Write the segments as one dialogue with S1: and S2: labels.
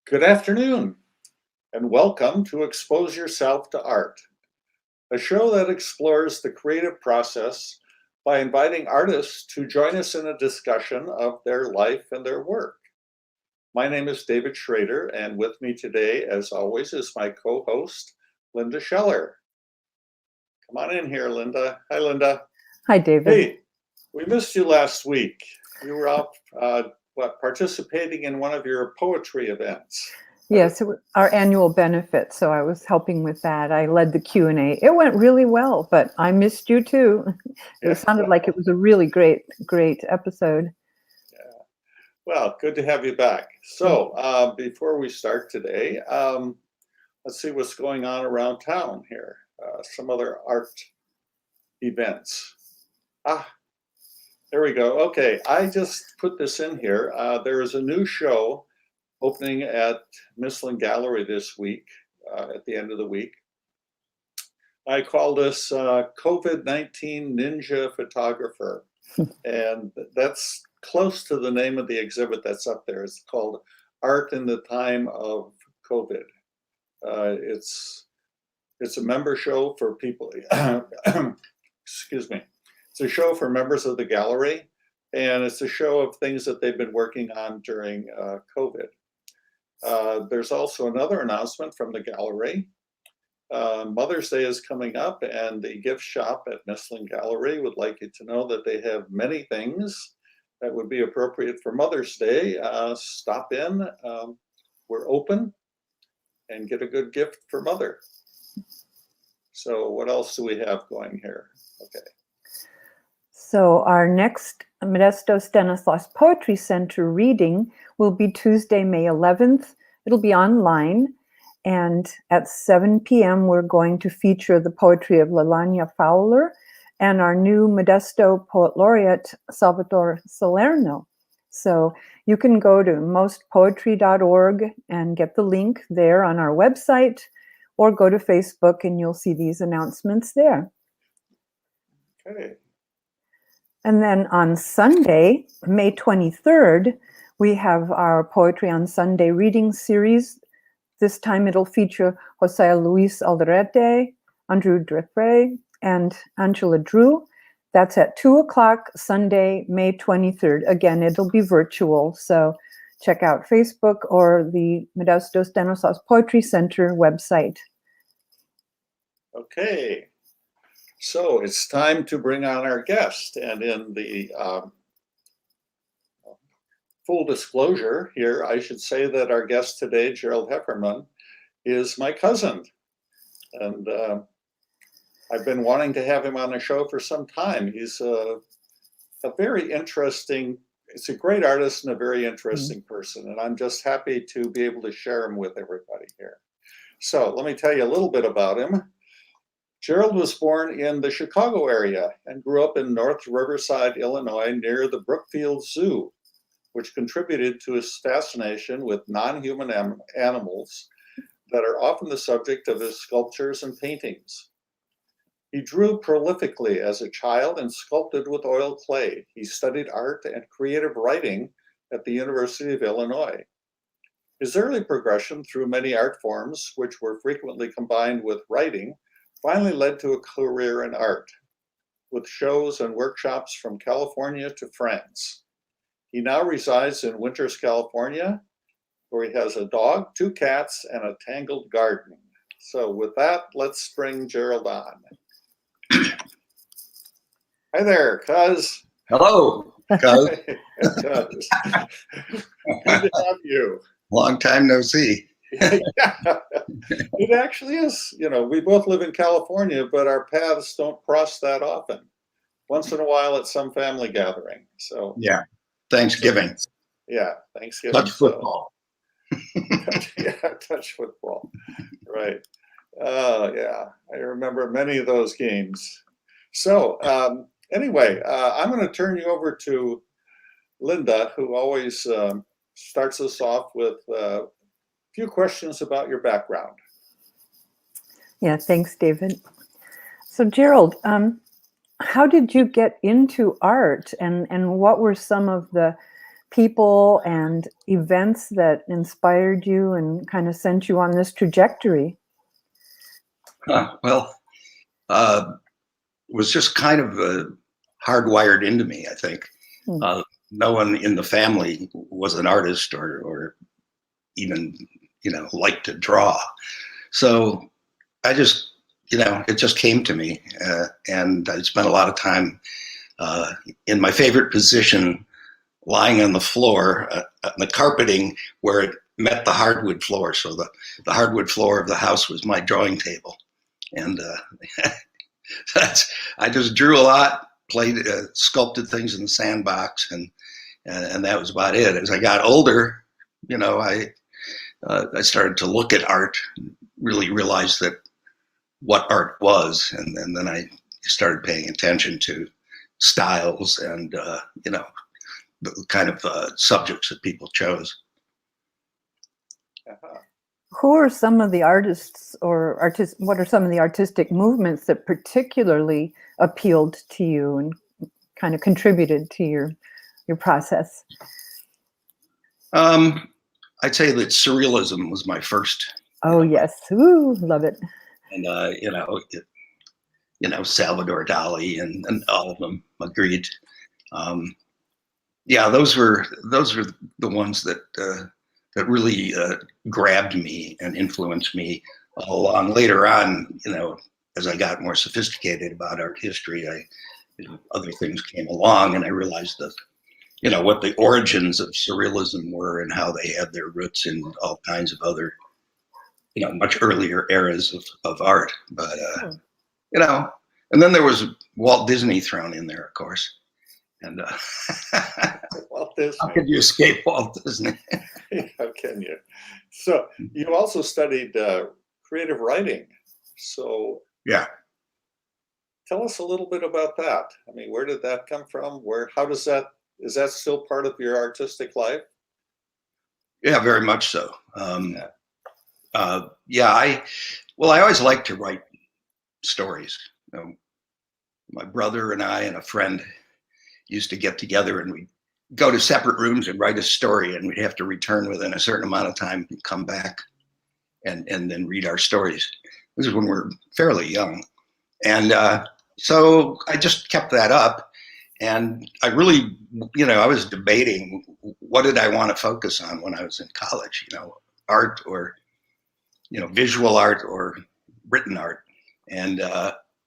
S1: Good afternoon, and welcome to Expose Yourself to Art, a show that explores the creative process by inviting artists to join us in a discussion of their life and their work. My name is David Schrader, and with me today, as always, is my co host, Linda Scheller. Come on in here, Linda. Hi, Linda.
S2: Hi, David.
S1: Hey, we missed you last week. You were out, participating in one of your poetry events.
S2: Yes, our annual benefit. So I was helping with that. I led the Q&A. It went really well, but I missed you too. It sounded like it was a really great episode.
S1: Yeah. Well, good to have you back. So before we start today, let's see what's going on around town here. Some other art events. There we go. Okay, I just put this in here. There is a new show opening at Mifflin Gallery this week, at the end of the week. I call this COVID-19 Ninja Photographer. And that's close to the name of the exhibit that's up there. It's called Art in the Time of COVID. It's a member show for people, excuse me. It's a show for members of the gallery, and it's a show of things that they've been working on during COVID. There's also another announcement from the gallery. Mother's Day is coming up, and the gift shop at Mifflin Gallery would like you to know that they have many things that would be appropriate for Mother's Day. Stop in. We're open, and get a good gift for Mother. So what else do we have going here? Okay.
S2: So our next Modesto Stanislaus Poetry Center reading will be Tuesday, May 11th. It'll be online. And at 7 p.m., we're going to feature the poetry of Lalanya Fowler and our new Modesto Poet Laureate, Salvatore Salerno. So you can go to mostpoetry.org and get the link there on our website, or go to Facebook and you'll see these announcements there.
S1: Okay.
S2: And then on Sunday, May 23rd, we have our Poetry on Sunday reading series. This time it'll feature Jose Luis Alderete, Andrew Drefray, and Angela Drew. That's at 2 o'clock Sunday, May 23rd. Again, it'll be virtual, so check out Facebook or the Modesto Stanislaus Poetry Center website.
S1: Okay. So it's time to bring on our guest, and in the full disclosure here, I should say that our guest today, Gerald Heffernon, is my cousin, and I've been wanting to have him on the show for some time. He's a very interesting, it's a great artist and a very interesting person, and I'm just happy to be able to share him with everybody here. So let me tell you a little bit about him. Gerald was born in the Chicago area and grew up in North Riverside, Illinois, near the Brookfield Zoo, which contributed to his fascination with non-human animals that are often the subject of his sculptures and paintings. He drew prolifically as a child and sculpted with oil clay. He studied art and creative writing at the University of Illinois. His early progression through many art forms, which were frequently combined with writing, finally led to a career in art, with shows and workshops from California to France. He now resides in Winters, California, where he has a dog, 2 cats, and a tangled garden. So with that, let's bring Gerald on. Hi there, cuz.
S3: Hello, cuz.
S1: Cuz. Good to have you.
S3: Long time no see.
S1: Yeah, it actually is. You know, we both live in California, but our paths don't cross that often. Once in a while at some family gathering. So
S3: yeah, Thanksgiving.
S1: Yeah, Thanksgiving.
S3: Touch football.
S1: Touch football. Right. Yeah, I remember many of those games. So anyway, I'm going to turn you over to Linda, who always starts us off with few questions about your background.
S2: Yeah, thanks, David. So Gerald, how did you get into art, and what were some of the people and events that inspired you and kind of sent you on this trajectory?
S3: Well, it was just kind of hardwired into me, I think.
S2: Hmm.
S3: No one in the family was an artist or even, liked to draw. So I just, it just came to me. And I spent a lot of time in my favorite position, lying on the floor, on the carpeting where it met the hardwood floor. So the hardwood floor of the house was my drawing table. And I just drew a lot, played, sculpted things in the sandbox, and that was about it. As I got older, I started to look at art, really realized that what art was, and then I started paying attention to styles and the kind of subjects that people chose.
S1: Uh-huh.
S2: Who are some of the artists or what are some of the artistic movements that particularly appealed to you and kind of contributed to your process?
S3: I'd say that surrealism was my first.
S2: Oh, yes. Ooh, love it.
S3: And Salvador Dali and all of them, agreed. Yeah, those were the ones that really grabbed me and influenced me all along. Later on, as I got more sophisticated about art history, other things came along, and I realized that what the origins of surrealism were and how they had their roots in all kinds of other much earlier eras of art. But and then there was Walt Disney thrown in there, of course. And
S1: Walt Disney.
S3: how could you escape Walt Disney?
S1: How can you? So you also studied creative writing. So
S3: Yeah.
S1: tell us a little bit about that. I mean, where did that come from? Is that still part of your artistic life?
S3: Yeah, very much so. I always liked to write stories. My brother and I and a friend used to get together, and we'd go to separate rooms and write a story, and we'd have to return within a certain amount of time and come back and then read our stories. This is when we were fairly young. And so I just kept that up. And I really, I was debating what did I want to focus on when I was in college, art or, visual art or written art. And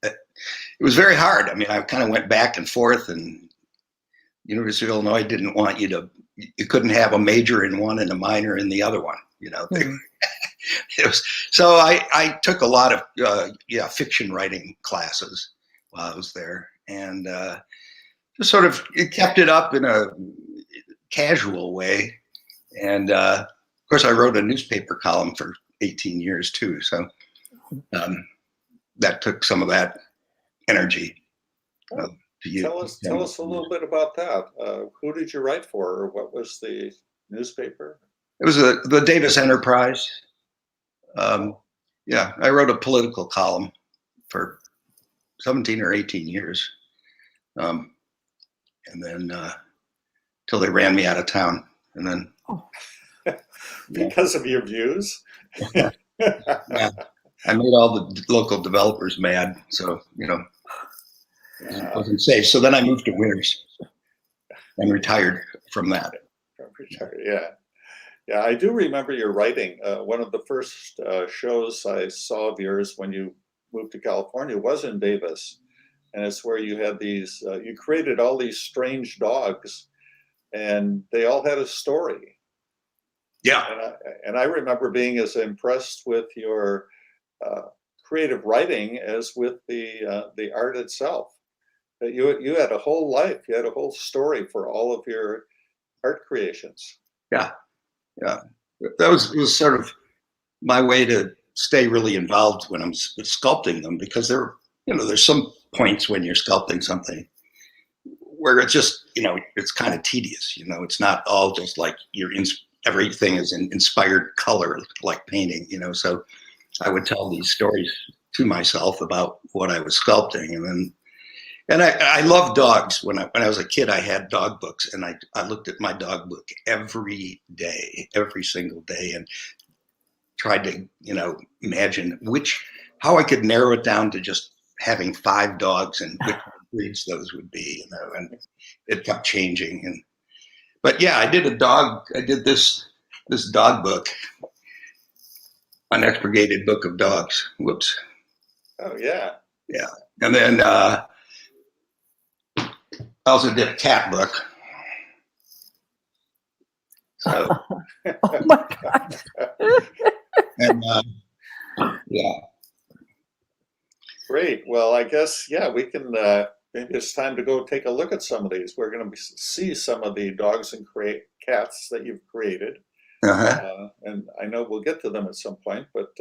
S3: it was very hard. I mean, I kind of went back and forth, and University of Illinois didn't want you couldn't have a major in one and a minor in the other one,
S2: Mm-hmm.
S3: So I took a lot of fiction writing classes while I was there, and just sort of kept it up in a casual way. And of course, I wrote a newspaper column for 18 years too, so that took some of that energy.
S1: Tell us a little bit about that. Who did you write for, or what was the newspaper?
S3: It was the Davis Enterprise. I wrote a political column for 17 or 18 years. And then till they ran me out of town. And then
S1: because of your views?
S3: Yeah, I made all the local developers mad. So, it wasn't safe. So then I moved to Winters and retired from that.
S1: Yeah, I do remember your writing. One of the first shows I saw of yours when you moved to California was in Davis. And it's where you had these, you created all these strange dogs, and they all had a story.
S3: Yeah.
S1: And I remember being as impressed with your creative writing as with the art itself. That you had a whole life, you had a whole story for all of your art creations.
S3: Yeah. That was sort of my way to stay really involved when I'm sculpting them, because there's some points when you're sculpting something where it's just, it's kind of tedious. It's not all just like everything is in inspired color, like painting, so I would tell these stories to myself about what I was sculpting. And then, And I love dogs. When I was a kid, I had dog books, and I looked at my dog book every day, every single day, and tried to, imagine how I could narrow it down to just having 5 dogs and which breeds those would be, and it kept changing. But yeah, I did this dog book, an expurgated book of dogs. Whoops.
S1: Oh yeah.
S3: Yeah. And then I also did a cat book. So,
S2: Oh my God.
S3: and yeah.
S1: Great. Well, I guess, yeah, we can, maybe it's time to go take a look at some of these. We're going to see some of the dogs and cats that you've created. And I know we'll get to them at some point, but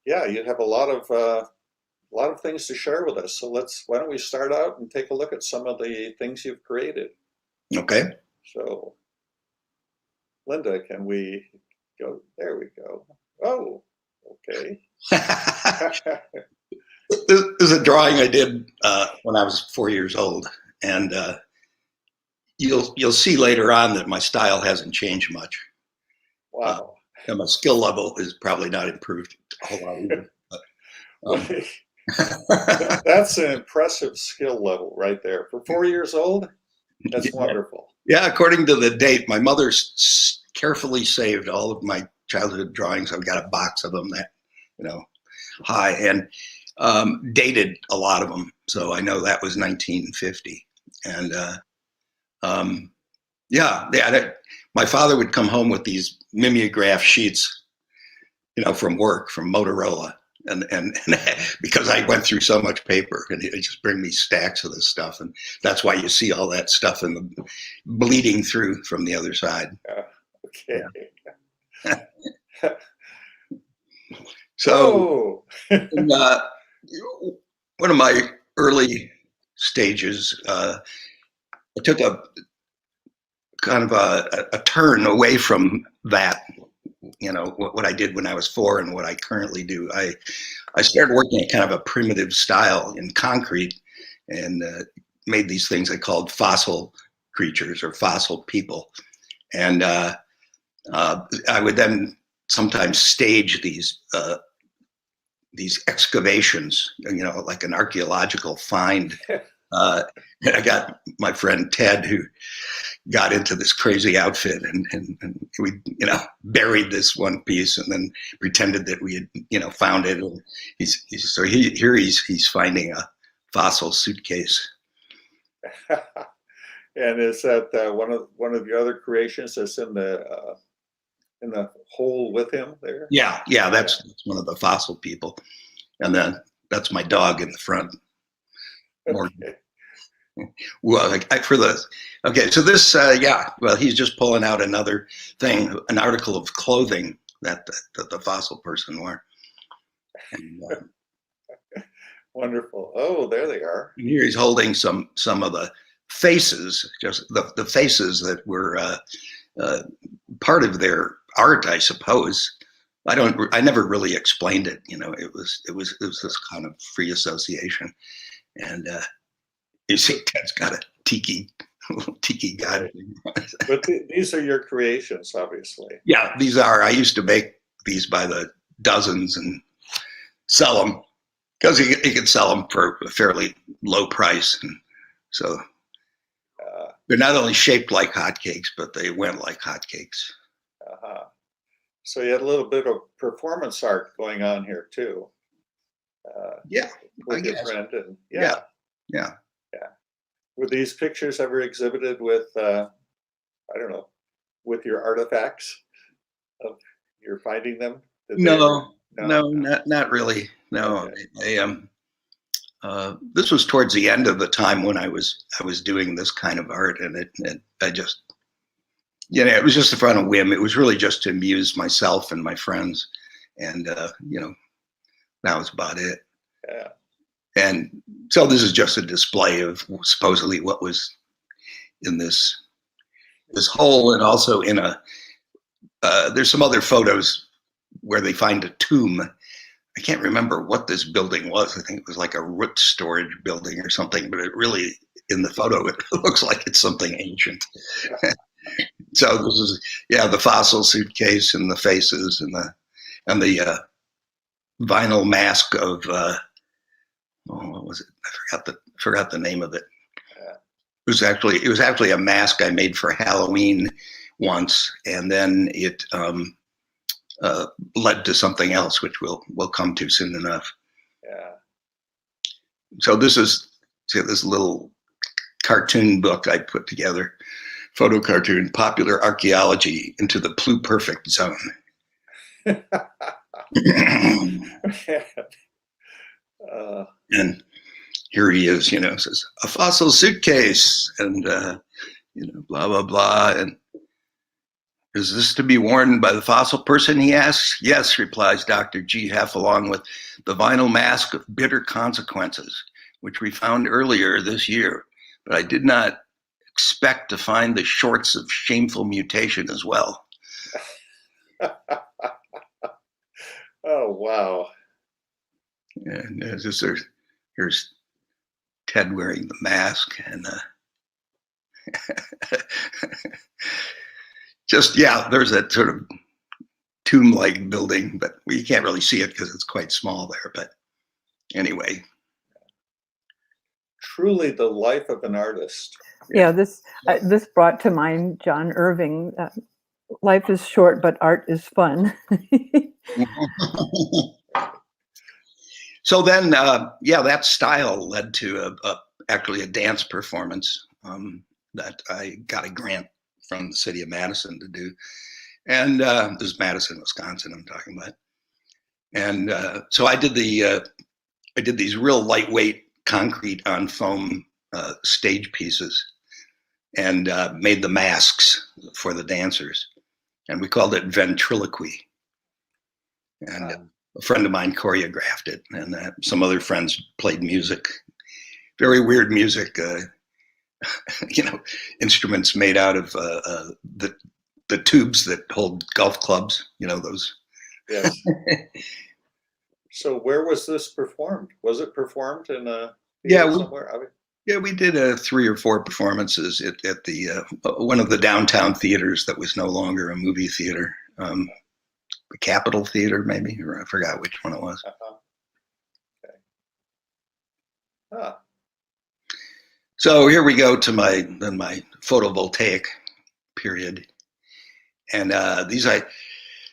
S1: yeah, you have a lot of things to share with us. So why don't we start out and take a look at some of the things you've created.
S3: Okay.
S1: So, Linda, can we go? There we go. Oh, okay.
S3: This is a drawing I did when I was 4 years old, and you'll see later on that my style hasn't changed much.
S1: Wow.
S3: And my skill level is probably not improved a whole lot either. But,
S1: That's an impressive skill level right there. For 4 years old, that's wonderful.
S3: Yeah, according to the date, my mother carefully saved all of my childhood drawings. I've got a box of them that, high, and dated a lot of them. So I know that was 1950. And my father would come home with these mimeograph sheets, from work, from Motorola. And because I went through so much paper, and he'd just bring me stacks of this stuff, and that's why you see all that stuff bleeding through from the other side.
S1: Okay.
S3: Yeah. So, one of my early stages, I took a kind of a turn away from that. What I did when I was 4 and what I currently do. I started working at kind of a primitive style in concrete, and made these things I called fossil creatures or fossil people. And I would then sometimes stage these excavations, like an archaeological find. I got my friend Ted, who got into this crazy outfit, and we buried this one piece and then pretended that we had found it. And he's finding a fossil suitcase.
S1: And is that one of your other creations that's in the hole with him there?
S3: Yeah, that's one of the fossil people, and then that's my dog in the front.
S1: Okay.
S3: Well, so this, he's just pulling out another thing, an article of clothing that the fossil person wore. And,
S1: wonderful. Oh, there they are.
S3: Here he's holding some of the faces, just the faces that were part of their art, I suppose. I never really explained it. It was this kind of free association, and. You see, Ted's got a tiki god.
S1: But these are your creations, obviously.
S3: Yeah, these are. I used to make these by the dozens and sell them, because you could sell them for a fairly low price. And so they're not only shaped like hotcakes, but they went like hotcakes.
S1: So you had a little bit of performance art going on here too. With your friend. And
S3: Yeah.
S1: Were these pictures ever exhibited with, with your artifacts of you're finding them?
S3: No, not really. No,
S1: Okay.
S3: This was towards the end of the time when I was doing this kind of art, and I just, it was just a whim. It was really just to amuse myself and my friends, and that was about it.
S1: Yeah.
S3: And so this is just a display of supposedly what was in this hole, and also in there's some other photos where they find a tomb. I can't remember what this building was. I think it was like a root storage building or something, but it really, in the photo, it looks like it's something ancient. So this is, yeah, the fossil suitcase and the faces and the vinyl mask of what was it? I forgot the name of it. It was actually a mask I made for Halloween once, and then it led to something else, which we'll come to soon enough.
S1: Yeah.
S3: So this is this little cartoon book I put together, photo cartoon, Popular Archaeology into the Pluperfect Zone. And here he is, says a fossil suitcase, and blah blah blah. And is this to be worn by the fossil person? He asks. Yes, replies Dr. G. Heff, along with the vinyl mask of bitter consequences, which we found earlier this year. But I did not expect to find the shorts of shameful mutation as well.
S1: Oh, wow.
S3: And here's Ted wearing the mask, and there's that sort of tomb-like building, but you can't really see it because it's quite small there. But anyway.
S1: Truly the life of an artist.
S2: Yeah, this brought to mind John Irving. Life is short, but art is fun.
S3: So then, that style led to actually a dance performance that I got a grant from the city of Madison to do. And this is Madison, Wisconsin, I'm talking about. And so I did these real lightweight concrete on foam stage pieces, and made the masks for the dancers. And we called it ventriloquy. And a friend of mine choreographed it, and some other friends played music. Very weird music, instruments made out of the tubes that hold golf clubs, those.
S1: Yes. So where was this performed? Was it performed in a theater somewhere?
S3: Yeah, we did 3 or 4 performances at the one of the downtown theaters that was no longer a movie theater. The Capitol Theater, maybe, or I forgot which one it was.
S1: Okay. Huh.
S3: So here we go to my photovoltaic period, and these I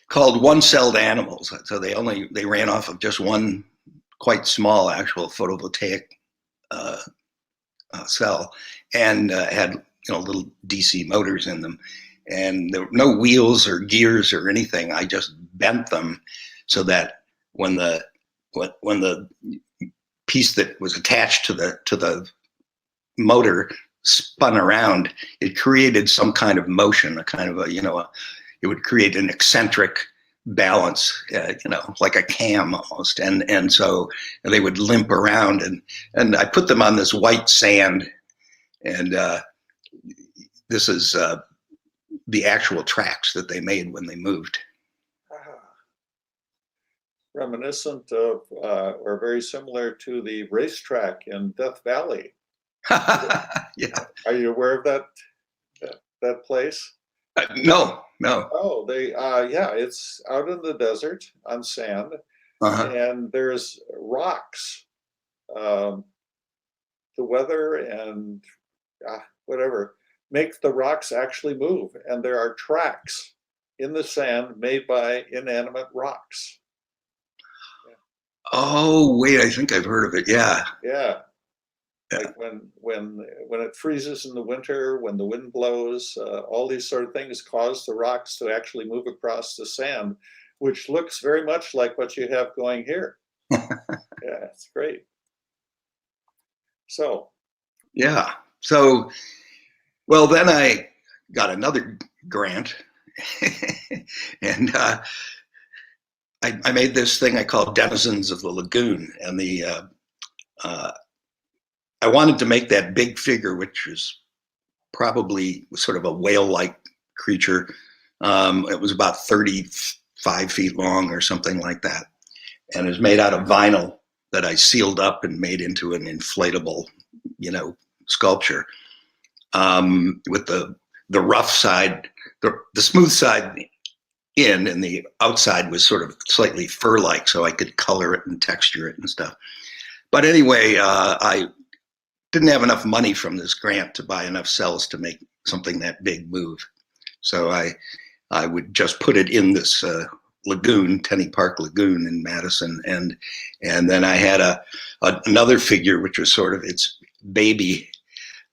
S3: called one-celled animals. So they ran off of just one quite small actual photovoltaic cell, and had little DC motors in them. And there were no wheels or gears or anything. I just bent them so that when the piece that was attached to the motor spun around, it created some kind of motion, a kind of it would create an eccentric balance, like a cam almost. And so they would limp around, and I put them on this white sand, and this is the actual tracks that they made when they moved.
S1: Reminiscent of, or very similar to the racetrack in Death Valley.
S3: Yeah.
S1: Are you aware of that place?
S3: No.
S1: Oh, it's out in the desert on sand, and there's rocks. The weather and whatever make the rocks actually move, and there are tracks in the sand made by inanimate rocks.
S3: Oh, wait, I think I've heard of it. Yeah.
S1: Yeah. Like when it freezes in the winter, when the wind blows, all these sort of things cause the rocks to actually move across the sand, which looks very much like what you have going here. Yeah, it's great. So.
S3: Yeah. So, well, then I got another grant, and I made this thing I called Denizens of the Lagoon, and I wanted to make that big figure, which is probably sort of a whale-like creature. It was about 35 feet long or something like that. and is made out of vinyl that I sealed up and made into an inflatable, sculpture. With the rough side, the smooth side in, and the outside was sort of slightly fur-like, so I could color it and texture it and stuff. But anyway, I didn't have enough money from this grant to buy enough cells to make something that big move. So I would just put it in this lagoon, Tenney Park Lagoon in Madison, and then I had another figure which was sort of its baby,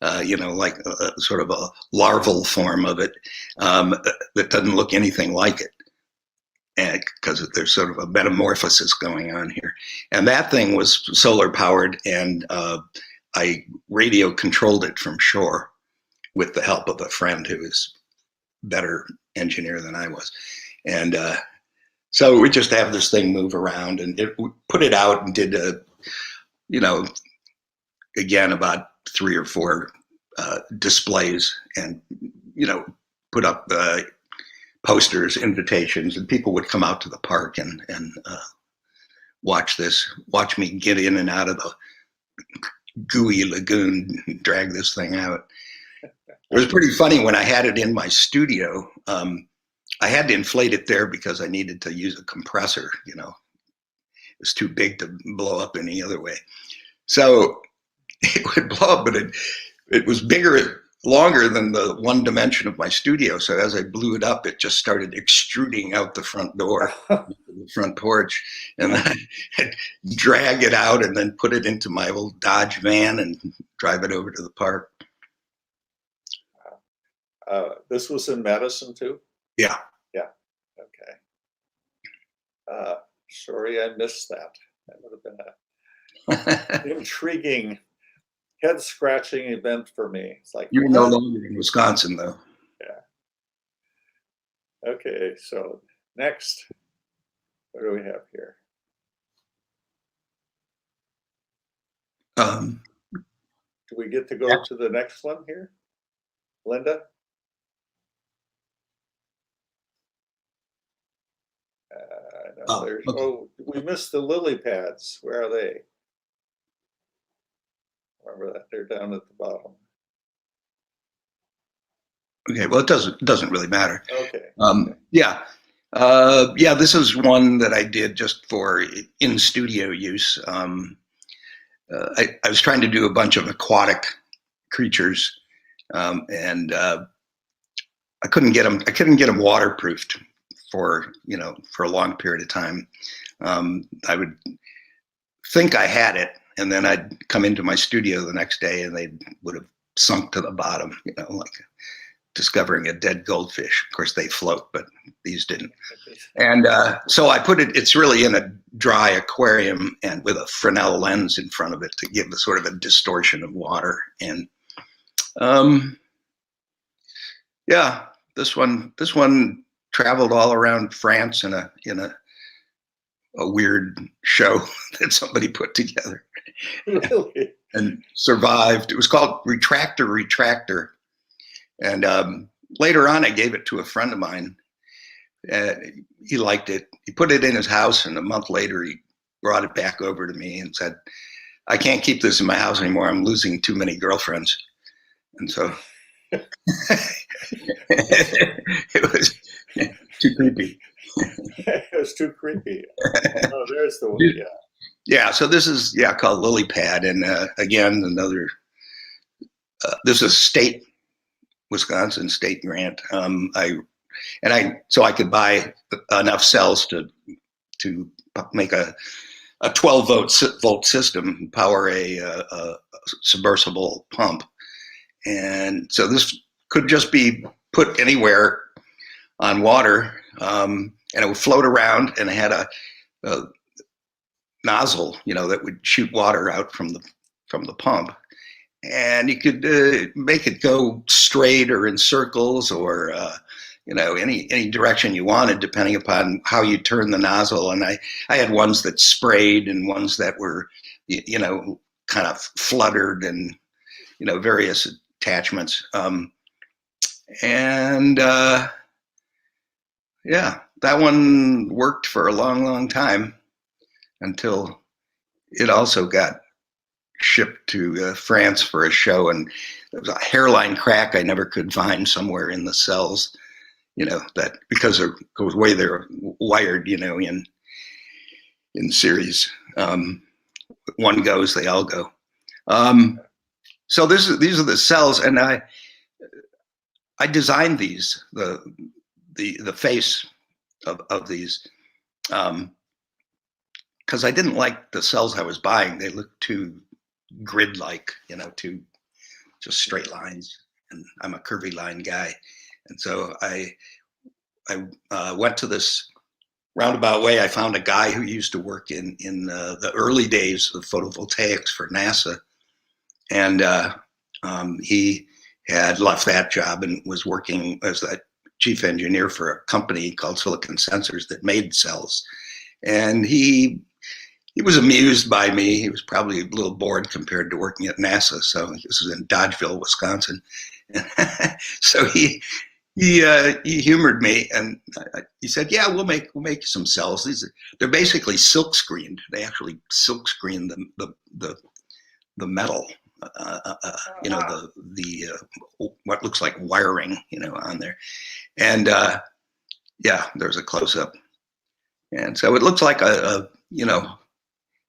S3: like sort of a larval form of it, that doesn't look anything like it, because there's sort of a metamorphosis going on here. And that thing was solar powered, and I radio controlled it from shore with the help of a friend who is better engineer than I was. And so we just have this thing move around, and we put it out and did again, about 3 or 4 displays, and, put up posters, invitations, and people would come out to the park and watch me get in and out of the gooey lagoon, drag this thing out. It was pretty funny when I had it in my studio. I had to inflate it there because I needed to use a compressor. It was too big to blow up any other way. So it would blow up, but it was longer than the one dimension of my studio. So as I blew it up, it just started extruding out the front door, the front porch, and then I'd drag it out and then put it into my old Dodge van and drive it over to the park.
S1: This was in Madison too?
S3: Yeah.
S1: Yeah. Okay. Sorry, I missed that. That would have been an intriguing, head-scratching event for me. It's like,
S3: you're no longer in Wisconsin, though.
S1: Yeah. Okay, so next, what do we have here? Do we get to go to the next one here, Linda? No,
S3: okay.
S1: Oh, we missed the lily pads. Where are they? Remember that they're down at the bottom.
S3: Okay, well, it doesn't really matter.
S1: Okay.
S3: Yeah. This is one that I did just for in studio use. I was trying to do a bunch of aquatic creatures, and I couldn't get them waterproofed for a long period of time. I would think I had it, and then I'd come into my studio the next day and they would have sunk to the bottom, like discovering a dead goldfish. Of course, they float, but these didn't. And so I put it's really in a dry aquarium and with a Fresnel lens in front of it to give a sort of a distortion of water. And this one traveled all around France in a weird show that somebody put together.
S1: Really?
S3: And survived. It was called Retractor. And later on, I gave it to a friend of mine. He liked it. He put it in his house, and a month later, he brought it back over to me and said, "I can't keep this in my house anymore. I'm losing too many girlfriends." And so it was too creepy.
S1: It was too creepy. Oh, there's the one. Yeah.
S3: Yeah. So this is called Lily Pad, and again another. This is Wisconsin state grant. So I could buy enough cells to make a 12 volt system, power a submersible pump, and so this could just be put anywhere on water, and it would float around, and it had a nozzle, that would shoot water out from the pump. And you could make it go straight or in circles or, any direction you wanted, depending upon how you turn the nozzle. And I had ones that sprayed and ones that were, kind of fluttered and, various attachments. That one worked for a long, long time. until it also got shipped to France for a show, and there was a hairline crack I never could find somewhere in the cells, that because of the way they're wired, in series. One goes, they all go. So these are the cells, and I designed these, the face of these, because I didn't like the cells I was buying. They looked too grid-like, too just straight lines, and I'm a curvy line guy, and so I went to this roundabout way. I found a guy who used to work in the early days of photovoltaics for NASA, and he had left that job and was working as a chief engineer for a company called Silicon Sensors that made cells. And he was amused by me. He was probably a little bored compared to working at NASA. So this is in Dodgeville, Wisconsin. So he humored me, and he said, "Yeah, we'll make you some cells. They're basically silk screened. They actually silk screen the metal, the what looks like wiring, on there." And yeah, there's a close up, and so it looks like it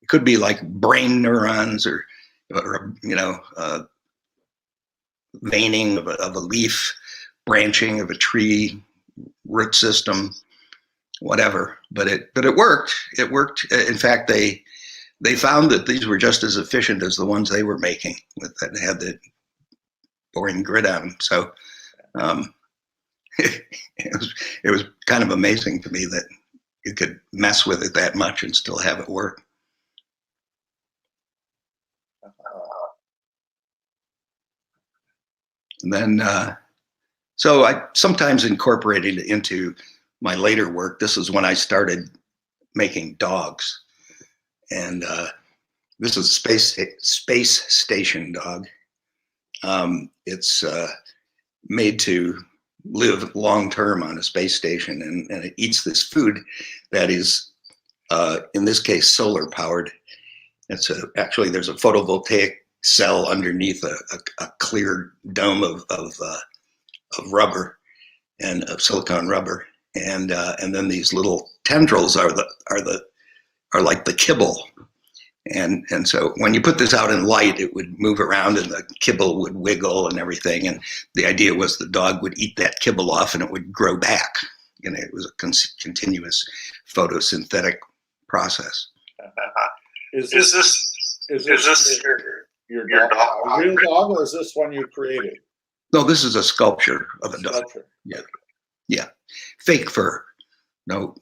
S3: could be like brain neurons or veining of a leaf, branching of a tree, root system, whatever. But it worked. It worked. In fact, they found that these were just as efficient as the ones they were making that had the boring grid on them. So it was kind of amazing to me that you could mess with it that much and still have it work. And then, so I sometimes incorporated it into my later work. This is when I started making dogs. And this is space station dog. It's made to live long-term on a space station, and it eats this food that is, in this case, solar powered. Actually, there's a photovoltaic cell underneath a clear dome of rubber and of silicone rubber, and then these little tendrils are like the kibble, and so when you put this out in light, it would move around and the kibble would wiggle and everything, and the idea was the dog would eat that kibble off and it would grow back. It was a continuous photosynthetic process.
S1: Is this your dog, a real dog, or is this one you created?
S3: No, this is a sculpture of a dog. Yeah, fake fur. No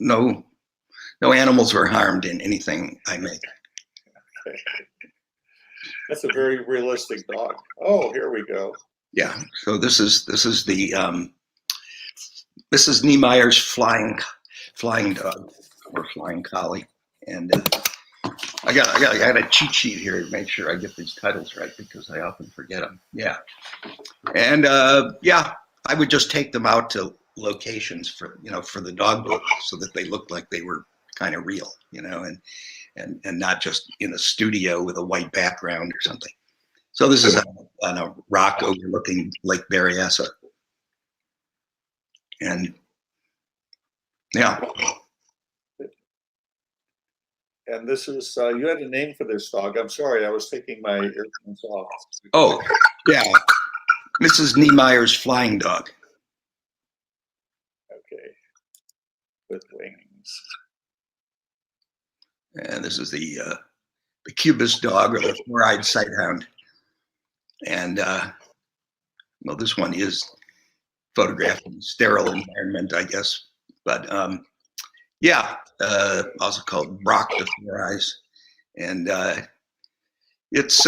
S3: animals were harmed in anything I make.
S1: Okay. That's a very realistic dog. Oh, here we go.
S3: Yeah. So this is Niemeyer's flying dog, or flying collie, and I got a cheat sheet here to make sure I get these titles right because I often forget them. Yeah, and yeah, I would just take them out to locations for the dog book so that they looked like they were kind of real, and not just in a studio with a white background or something. So this is on a rock overlooking Lake Berryessa, and yeah.
S1: And this is, you had a name for this dog. I'm sorry, I was taking my earphones off.
S3: Oh, yeah. Mrs. Niemeyer's flying dog.
S1: Okay. With wings.
S3: And this is the Cubist dog, or the four-eyed sighthound. And well, this one is photographed in a sterile environment, I guess. But yeah, also called Brock the Four Eyes. And it's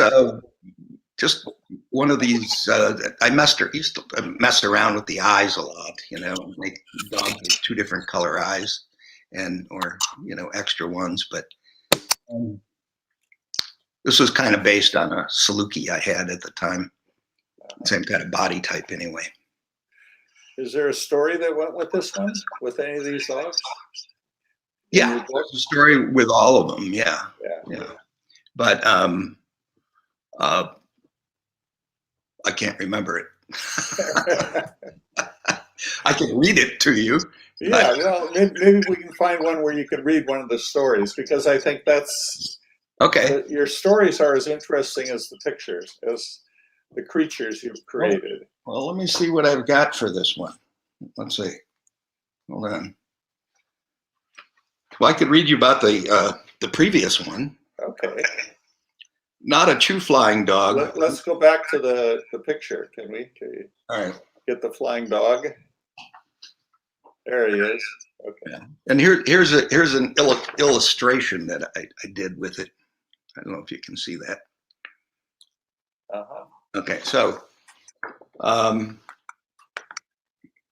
S3: just one of these, I used to mess around with the eyes a lot, make dogs with two different color eyes or extra ones. But this was kind of based on a Saluki I had at the time. Same kind of body type anyway.
S1: Is there a story that went with this one, with any of these dogs?
S3: Yeah,
S1: your
S3: there's
S1: book?
S3: a story with all of them. Yeah,
S1: Yeah.
S3: yeah. But I can't remember it. I can read it to you.
S1: Yeah, well, maybe we can find one where you can read one of the stories, because I think that's
S3: Okay.
S1: your stories are as interesting as the pictures, as the creatures you've created.
S3: Well, let me see what I've got for this one. Let's see. Hold on. Well, I could read you about the previous one.
S1: Okay,
S3: Not a true flying dog.
S1: let's go back to the picture. Can we
S3: All right.
S1: get the flying dog? There he is. Okay.
S3: Yeah. And here's an illustration that I did with it. I don't know if you can see that.
S1: Uh-huh.
S3: Okay, so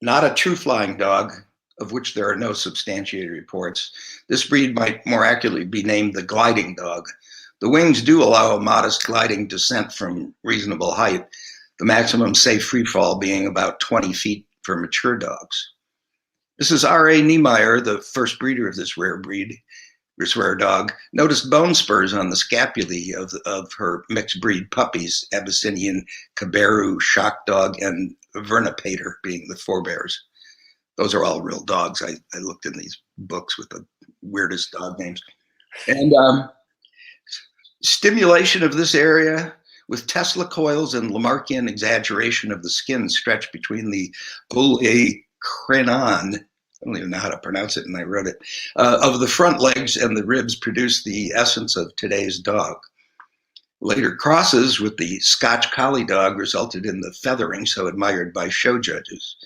S3: not a true flying dog, of which there are no substantiated reports. This breed might more accurately be named the gliding dog. The wings do allow a modest gliding descent from reasonable height, the maximum safe free fall being about 20 feet for mature dogs. Mrs. R.A. Niemeyer, the first breeder of this rare breed, this rare dog, noticed bone spurs on the scapulae of her mixed breed puppies, Abyssinian, Kaberu, Shock Dog, and Vernipater being the forebears. Those are all real dogs. I looked in these books with the weirdest dog names. And stimulation of this area with Tesla coils and Lamarckian exaggeration of the skin stretched between the olecranon, I don't even know how to pronounce it, and I wrote it, of the front legs and the ribs produced the essence of today's dog. Later crosses with the Scotch Collie dog resulted in the feathering so admired by show judges.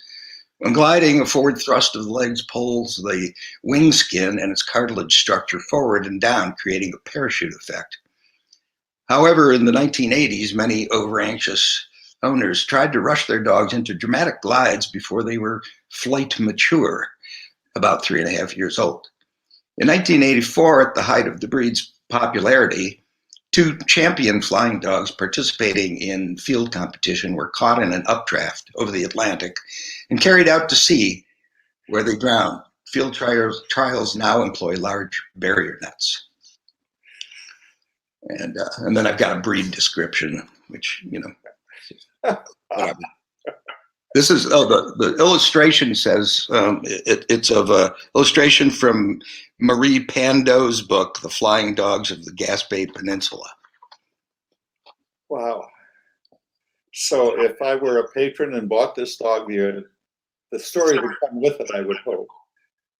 S3: When gliding, a forward thrust of the legs pulls the wing skin and its cartilage structure forward and down, creating a parachute effect. However, in the 1980s, many overanxious owners tried to rush their dogs into dramatic glides before they were flight mature, about 3.5 years old. In 1984, at the height of the breed's popularity, 2 champion flying dogs participating in field competition were caught in an updraft over the Atlantic and carried out to sea, where they drowned. Field trials now employ large barrier nets. And then I've got a breed description, which, whatever. This is, the illustration says, it's of a illustration from Marie Pando's book, The Flying Dogs of the Gaspé Peninsula.
S1: Wow. So if I were a patron and bought this dog, the story would come with it, I would hope.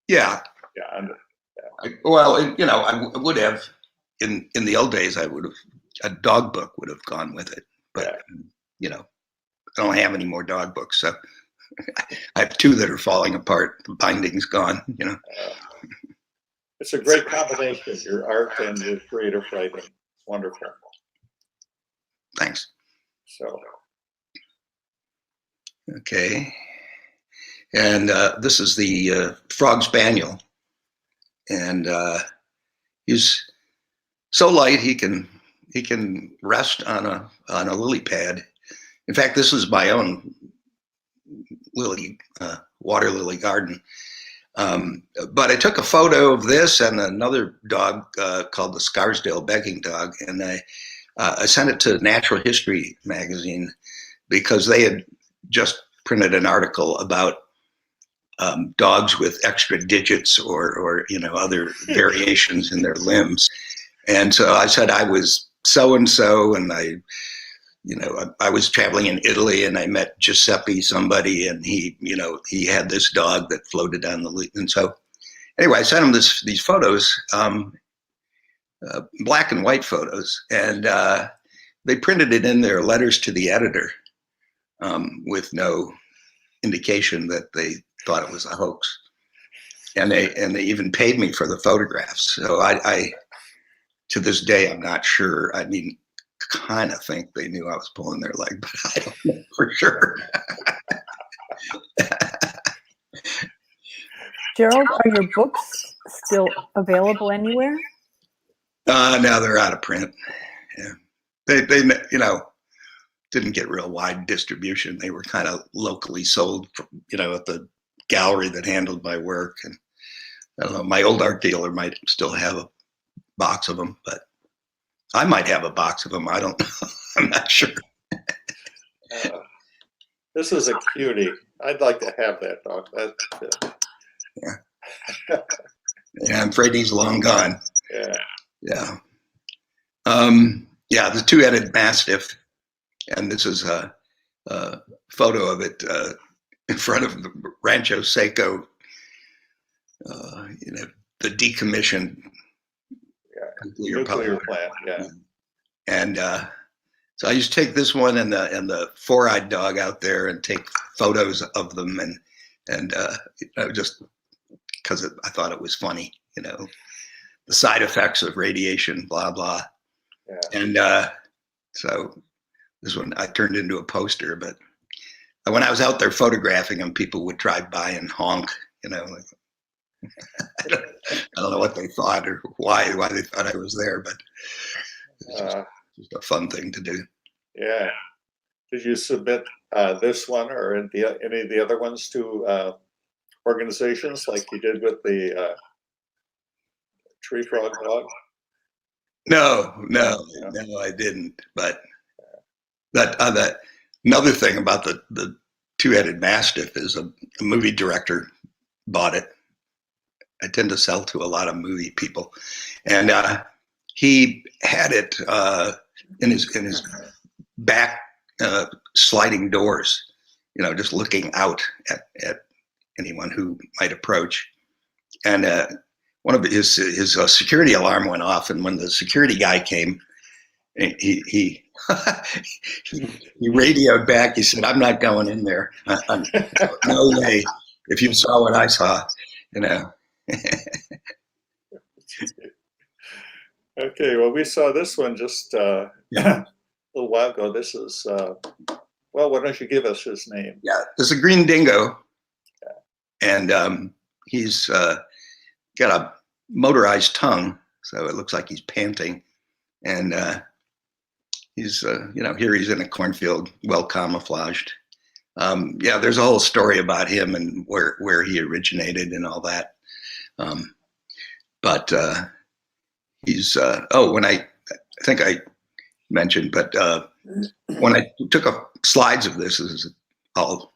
S3: Yeah.
S1: Yeah.
S3: I would have, in the old days, a dog book would have gone with it. But, I don't have any more dog books, so I have 2 that are falling apart. The binding's gone,
S1: It's a great combination, your art and your creative writing. It's wonderful.
S3: Thanks.
S1: So.
S3: Okay. And this is the Frog Spaniel. And he's so light he can rest on a lily pad. In fact, this is my own water lily garden. But I took a photo of this and another dog called the Scarsdale begging dog, and I sent it to Natural History magazine because they had just printed an article about dogs with extra digits or other variations in their limbs. And so I said I was so-and-so, and I was traveling in Italy and I met Giuseppe somebody, and he had this dog that floated down the lake. And so anyway, I sent him these photos, black and white photos, and they printed it in their letters to the editor with no indication that they thought it was a hoax. And they even paid me for the photographs. So I to this day, I'm not sure. I mean, kind of think they knew I was pulling their leg, but I don't know for sure.
S2: Gerald, are your books still available anywhere?
S3: Now they're out of print. Yeah, they didn't get real wide distribution. They were kind of locally sold, at the gallery that handled my work, and I don't know. My old art dealer might still have a box of them, but I might have a box of them. I don't know. I'm not sure.
S1: This is a cutie. I'd like to have that dog.
S3: Yeah, I'm afraid he's long gone.
S1: Yeah.
S3: Yeah. Yeah, the two-headed mastiff, and this is a photo of it in front of the Rancho Seco, the decommissioned
S1: nuclear plant. Yeah.
S3: And so I used to take this one and the four-eyed dog out there and take photos of them, and just because I thought it was funny, the side effects of radiation, blah blah. Yeah. And so this one I turned into a poster, but when I was out there photographing them, people would drive by and honk, like, I don't know what they thought or why they thought I was there, but it's just a fun thing to do.
S1: Yeah. Did you submit this one or any of the other ones to organizations like you did with the tree frog dog?
S3: No, I didn't. But that another thing about the two-headed mastiff is a movie director bought it. I tend to sell to a lot of movie people, and he had it in his back sliding doors, just looking out at anyone who might approach. And one of his security alarm went off, and when the security guy came, he he radioed back. He said, "I'm not going in there. No way. If you saw what I saw,
S1: Okay, well, we saw this one just a little while ago. This is, well, why don't you give us his name?
S3: Yeah, there's a green dingo, and he's got a motorized tongue, so it looks like he's panting, and he's, here he's in a cornfield, well camouflaged. Yeah, there's a whole story about him and where he originated and all that. But he's, when I think I mentioned, but when I took slides of this is all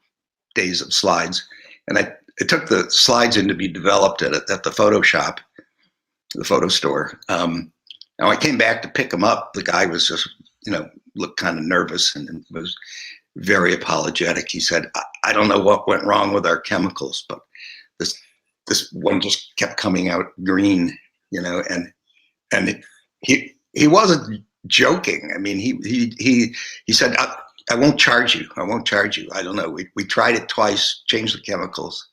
S3: days of slides, and it took the slides in to be developed at the photo shop, the photo store. Now I came back to pick them up. The guy was just, looked kind of nervous and was very apologetic. He said, I don't know what went wrong with our chemicals, but this one just kept coming out green, and he wasn't joking. I mean, he said, I won't charge you. I won't charge you. I don't know. We tried it twice, changed the chemicals.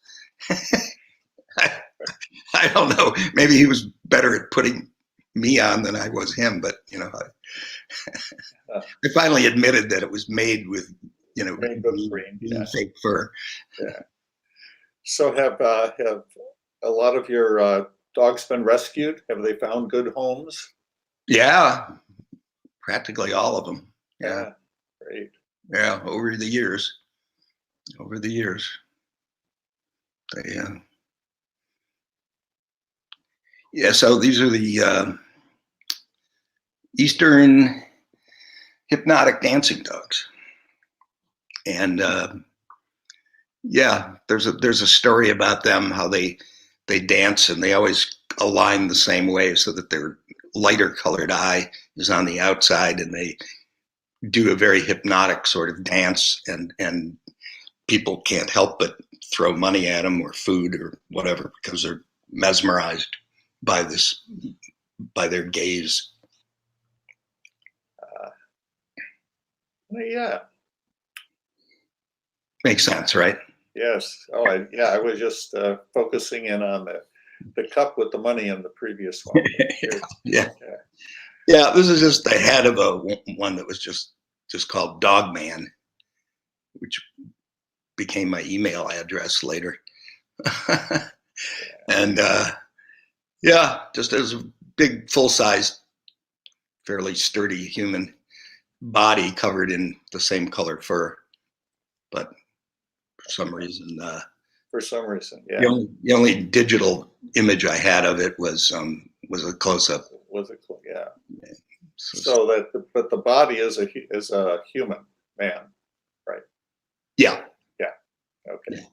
S3: I don't know. Maybe he was better at putting me on than I was him, but I finally admitted that it was made with,
S1: green,
S3: fake fur.
S1: Yeah. So have a lot of your dogs been rescued? Have they found good homes?
S3: Yeah, practically all of them. Yeah.
S1: Great.
S3: Yeah, over the years. They, yeah, so these are the Eastern hypnotic dancing dogs. And yeah, there's a story about them, how they dance, and they always align the same way so that their lighter colored eye is on the outside, and they do a very hypnotic sort of dance, and people can't help but throw money at them or food or whatever because they're mesmerized by their gaze.
S1: Yeah.
S3: Makes sense, right?
S1: Yes. Oh, I was just focusing in on the cup with the money in the previous one.
S3: Yeah. This is just the head of one that was just called Dog Man, which became my email address later. And just as a big, full-size, fairly sturdy human body covered in the same color fur, but for some reason
S1: for some reason. Yeah.
S3: The only digital image I had of it was a close up.
S1: Yeah. So but the body is a human man, right?
S3: Yeah.
S1: Yeah. Okay.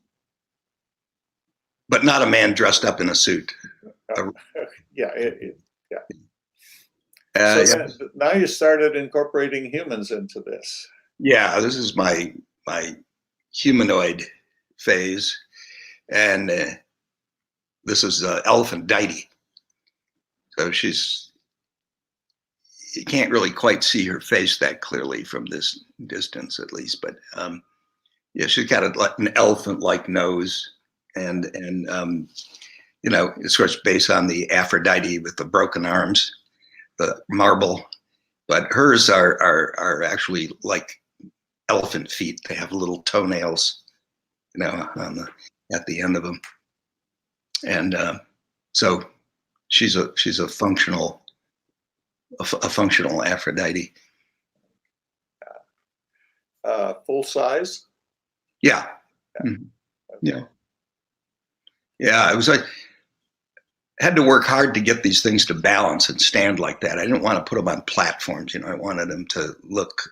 S3: But not a man dressed up in a suit.
S1: Yeah. So
S3: Yeah.
S1: now you started incorporating humans into this.
S3: Yeah, this is my humanoid phase, and this is elephant Dighty. So you can't really quite see her face that clearly from this distance, at least. But yeah, she's got an elephant-like nose, and it's sort of based on the Aphrodite with the broken arms, the marble. But hers are actually like elephant feet. They have little toenails, at the end of them, and so she's a functional Aphrodite.
S1: Full size.
S3: Yeah.
S1: Okay.
S3: Yeah. Yeah. It was like had to work hard to get these things to balance and stand like that. I didn't want to put them on platforms. I wanted them to look,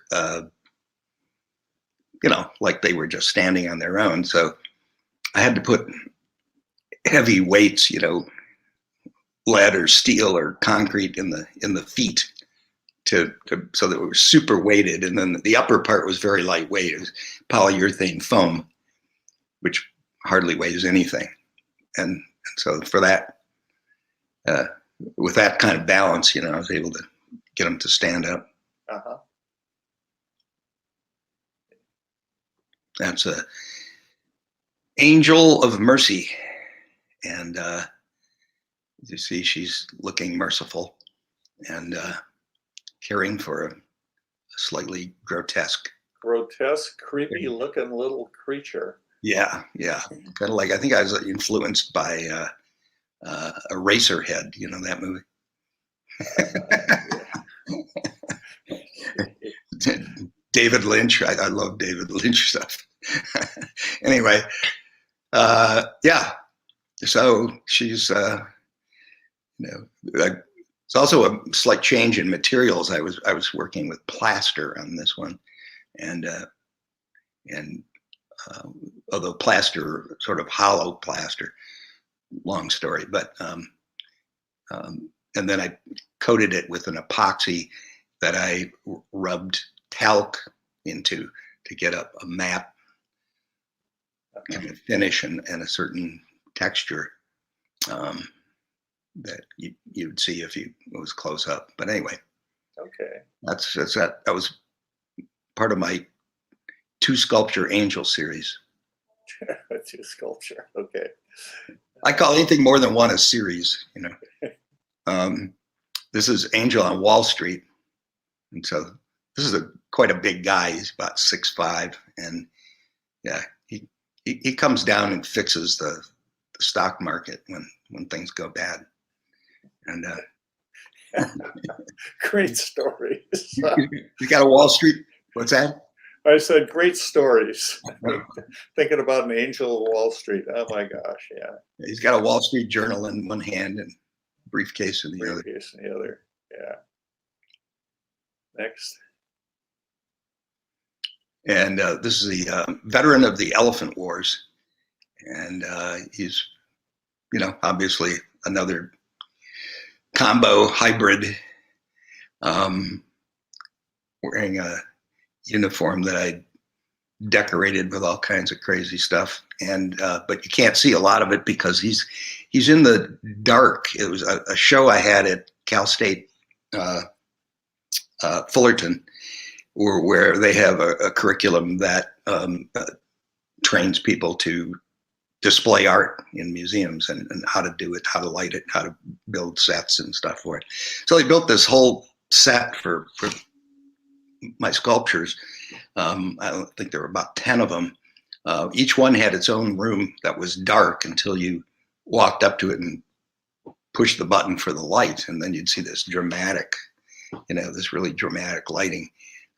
S3: like they were just standing on their own. So I had to put heavy weights, lead or steel or concrete in the feet so that it was super weighted. And then the upper part was very lightweight. It was polyurethane foam, which hardly weighs anything. And so for that, with that kind of balance, I was able to get them to stand up.
S1: Uh-huh.
S3: That's a angel of mercy. And you see, she's looking merciful and caring for a slightly grotesque,
S1: creepy looking little creature.
S3: Yeah. Kind of like, I think I was influenced by Eraserhead, that movie. David Lynch. I love David Lynch stuff. Anyway, yeah. So she's, it's also a slight change in materials. I was working with plaster on this one, and although plaster, sort of hollow plaster, long story, but and then I coated it with an epoxy that I rubbed talc into to get up a matte kind of finish and a certain texture that you'd see if it was close up. But anyway,
S1: okay,
S3: that's that. That was part of my 2-sculpture angel series.
S1: 2 sculpture. Okay.
S3: I call anything more than one a series. This is Angel on Wall Street, and so this is quite a big guy. He's about 6'5", and yeah, he comes down and fixes the stock market when things go bad. And
S1: great stories.
S3: You got a Wall Street. What's that?
S1: I said great stories. Thinking about an angel of Wall Street. Oh my gosh, yeah.
S3: He's got a Wall Street Journal in one hand and briefcase in the other.
S1: Briefcase in the other. Yeah. Next.
S3: And this is the veteran of the Elephant Wars, and he's, obviously another combo hybrid, wearing a uniform that I decorated with all kinds of crazy stuff, and but you can't see a lot of it because he's in the dark. It was a show I had at Cal State Fullerton, where they have a curriculum that trains people to display art in museums and how to do it, how to light it, how to build sets and stuff for it. So they built this whole set for my sculptures. I think there were about 10 of them. Each one had its own room that was dark until you walked up to it and pushed the button for the light, and then you'd see this dramatic, this really dramatic lighting.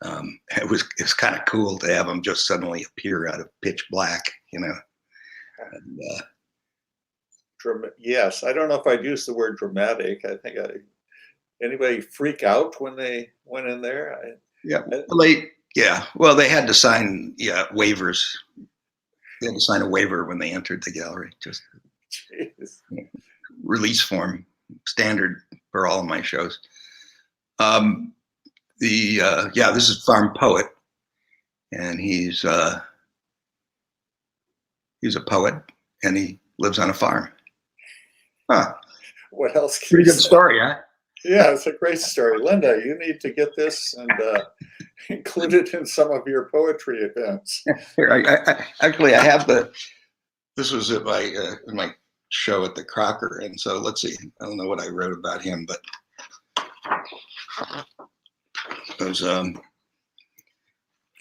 S3: It was kind of cool to have them just suddenly appear out of pitch black, And,
S1: Yes, I don't know if I'd use the word dramatic. I think anybody freak out when they went in there?
S3: yeah, well, they had to sign waivers. They had to sign a waiver when they entered the gallery. Just
S1: Jeez.
S3: release form, standard for all of my shows. This is Farm Poet, and he's a poet, and he lives on a farm. Huh.
S1: What else can
S3: Pretty
S1: you
S3: good
S1: say?
S3: story, huh?
S1: Yeah, it's a great story. Linda, you need to get this and include it in some of your poetry events.
S3: Here, I have this was at my show at the Crocker, and so let's see. I don't know what I wrote about him, but it was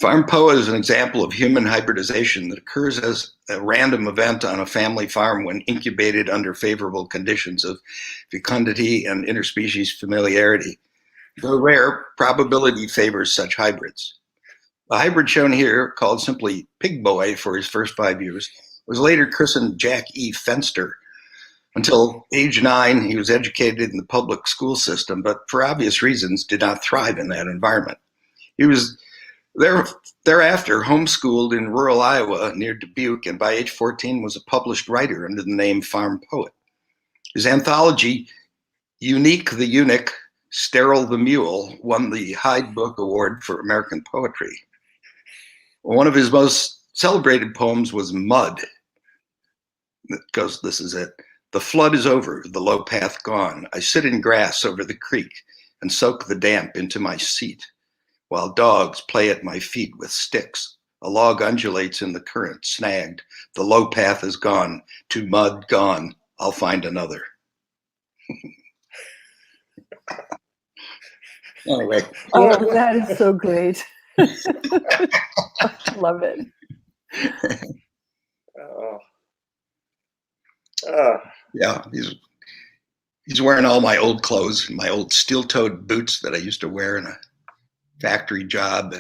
S3: Farm Poet is an example of human hybridization that occurs as a random event on a family farm when incubated under favorable conditions of fecundity and interspecies familiarity. Though rare, probability favors such hybrids. The hybrid shown here, called simply Pig Boy for his first 5 years, was later christened Jack E. Fenster. Until age 9, he was educated in the public school system, but for obvious reasons did not thrive in that environment. He was thereafter homeschooled in rural Iowa near Dubuque, and by age 14 was a published writer under the name Farm Poet. His anthology, Unique the Eunuch, Sterile the Mule, won the Hyde Book Award for American Poetry. One of his most celebrated poems was Mud. It goes, this is it. The flood is over, the low path gone. I sit in grass over the creek and soak the damp into my seat, while dogs play at my feet with sticks. A log undulates in the current, snagged. The low path is gone, to mud gone. I'll find another. Anyway.
S2: Oh, that is so great. Love it.
S3: Yeah, he's wearing all my old clothes, my old steel-toed boots that I used to wear in a factory job,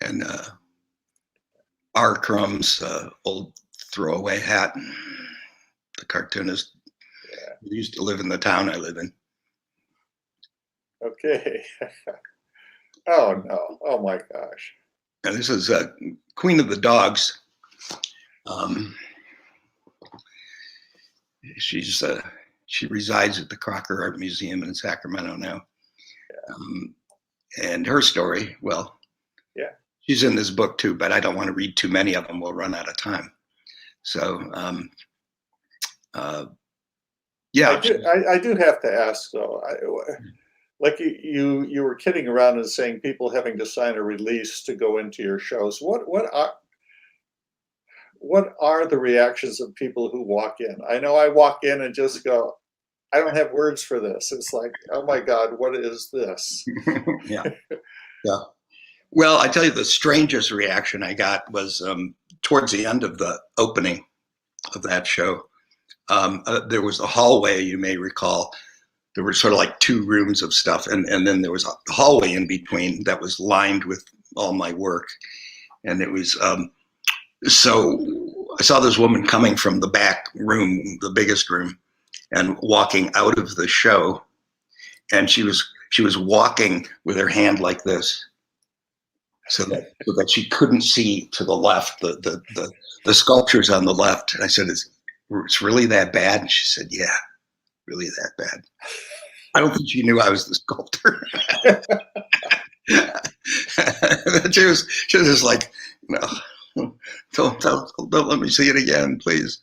S3: and R. Crumb's old throwaway hat. The cartoonist who used to live in the town I live in.
S1: Okay. Oh no! Oh my gosh!
S3: And this is Queen of the Dogs. She resides at the Crocker Art Museum in Sacramento now. And her story, well,
S1: yeah,
S3: she's in this book too, but I don't want to read too many of them. We'll run out of time. So, yeah.
S1: I do have to ask though. Like you were kidding around and saying people having to sign a release to go into your shows. What are the reactions of people who walk in? I know I walk in and just go, I don't have words for this. It's like, oh my God, what is this?
S3: Yeah. Well, I tell you, the strangest reaction I got was towards the end of the opening of that show. There was a hallway, you may recall. There were sort of like 2 rooms of stuff, and then there was a hallway in between that was lined with all my work. And it was, so I saw this woman coming from the back room, the biggest room, and walking out of the show. And she was walking with her hand like this, so that she couldn't see to the left, the sculptures on the left. And I said, it's really that bad? And she said, yeah, really that bad. I don't think she knew I was the sculptor. she was just like, no, don't let me see it again, please.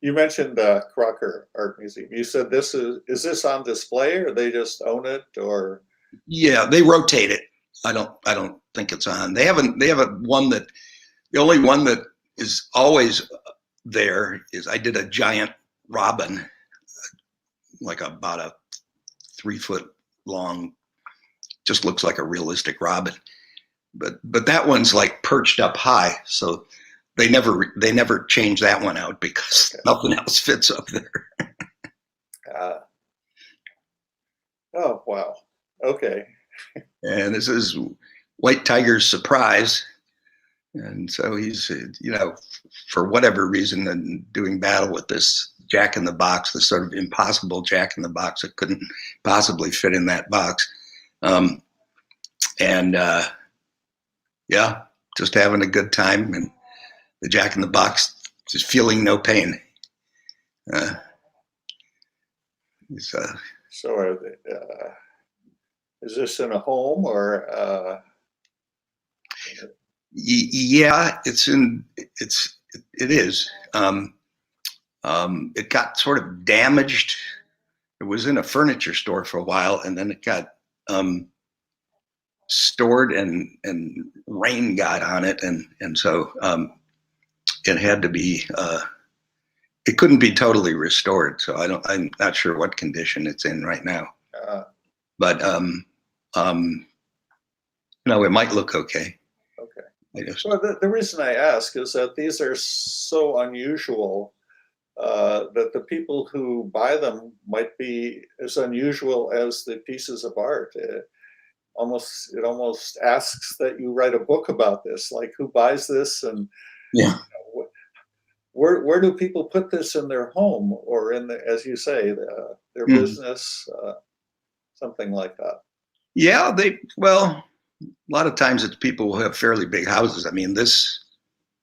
S1: You mentioned Crocker Art Museum. You said is this on display, or they just own it, or?
S3: Yeah, they rotate it. I don't think it's on. They have one that, the only one that is always there is, I did a giant robin, like about a 3 foot long, just looks like a realistic robin. But that one's like perched up high, so they never change that one out because nothing else fits up there.
S1: Oh wow! Okay.
S3: And this is White Tiger's Surprise. And so he's, for whatever reason, and doing battle with this Jack in the Box, this sort of impossible Jack in the Box that couldn't possibly fit in that box. Yeah, just having a good time, and the Jack in the Box just feeling no pain.
S1: So are they, is this in a home or?
S3: Yeah, it is. It got sort of damaged. It was in a furniture store for a while, and then it got stored, and rain got on it, and so it had to be. It couldn't be totally restored, so I'm not sure what condition it's in right now. But it might look okay.
S1: Okay. Well, the reason I ask is that these are so unusual that the people who buy them might be as unusual as the pieces of art. It almost asks that you write a book about this, like who buys this, and
S3: yeah,
S1: where do people put this in their home or in as you say, their business, something like that.
S3: Yeah, a lot of times it's people who have fairly big houses. I mean, this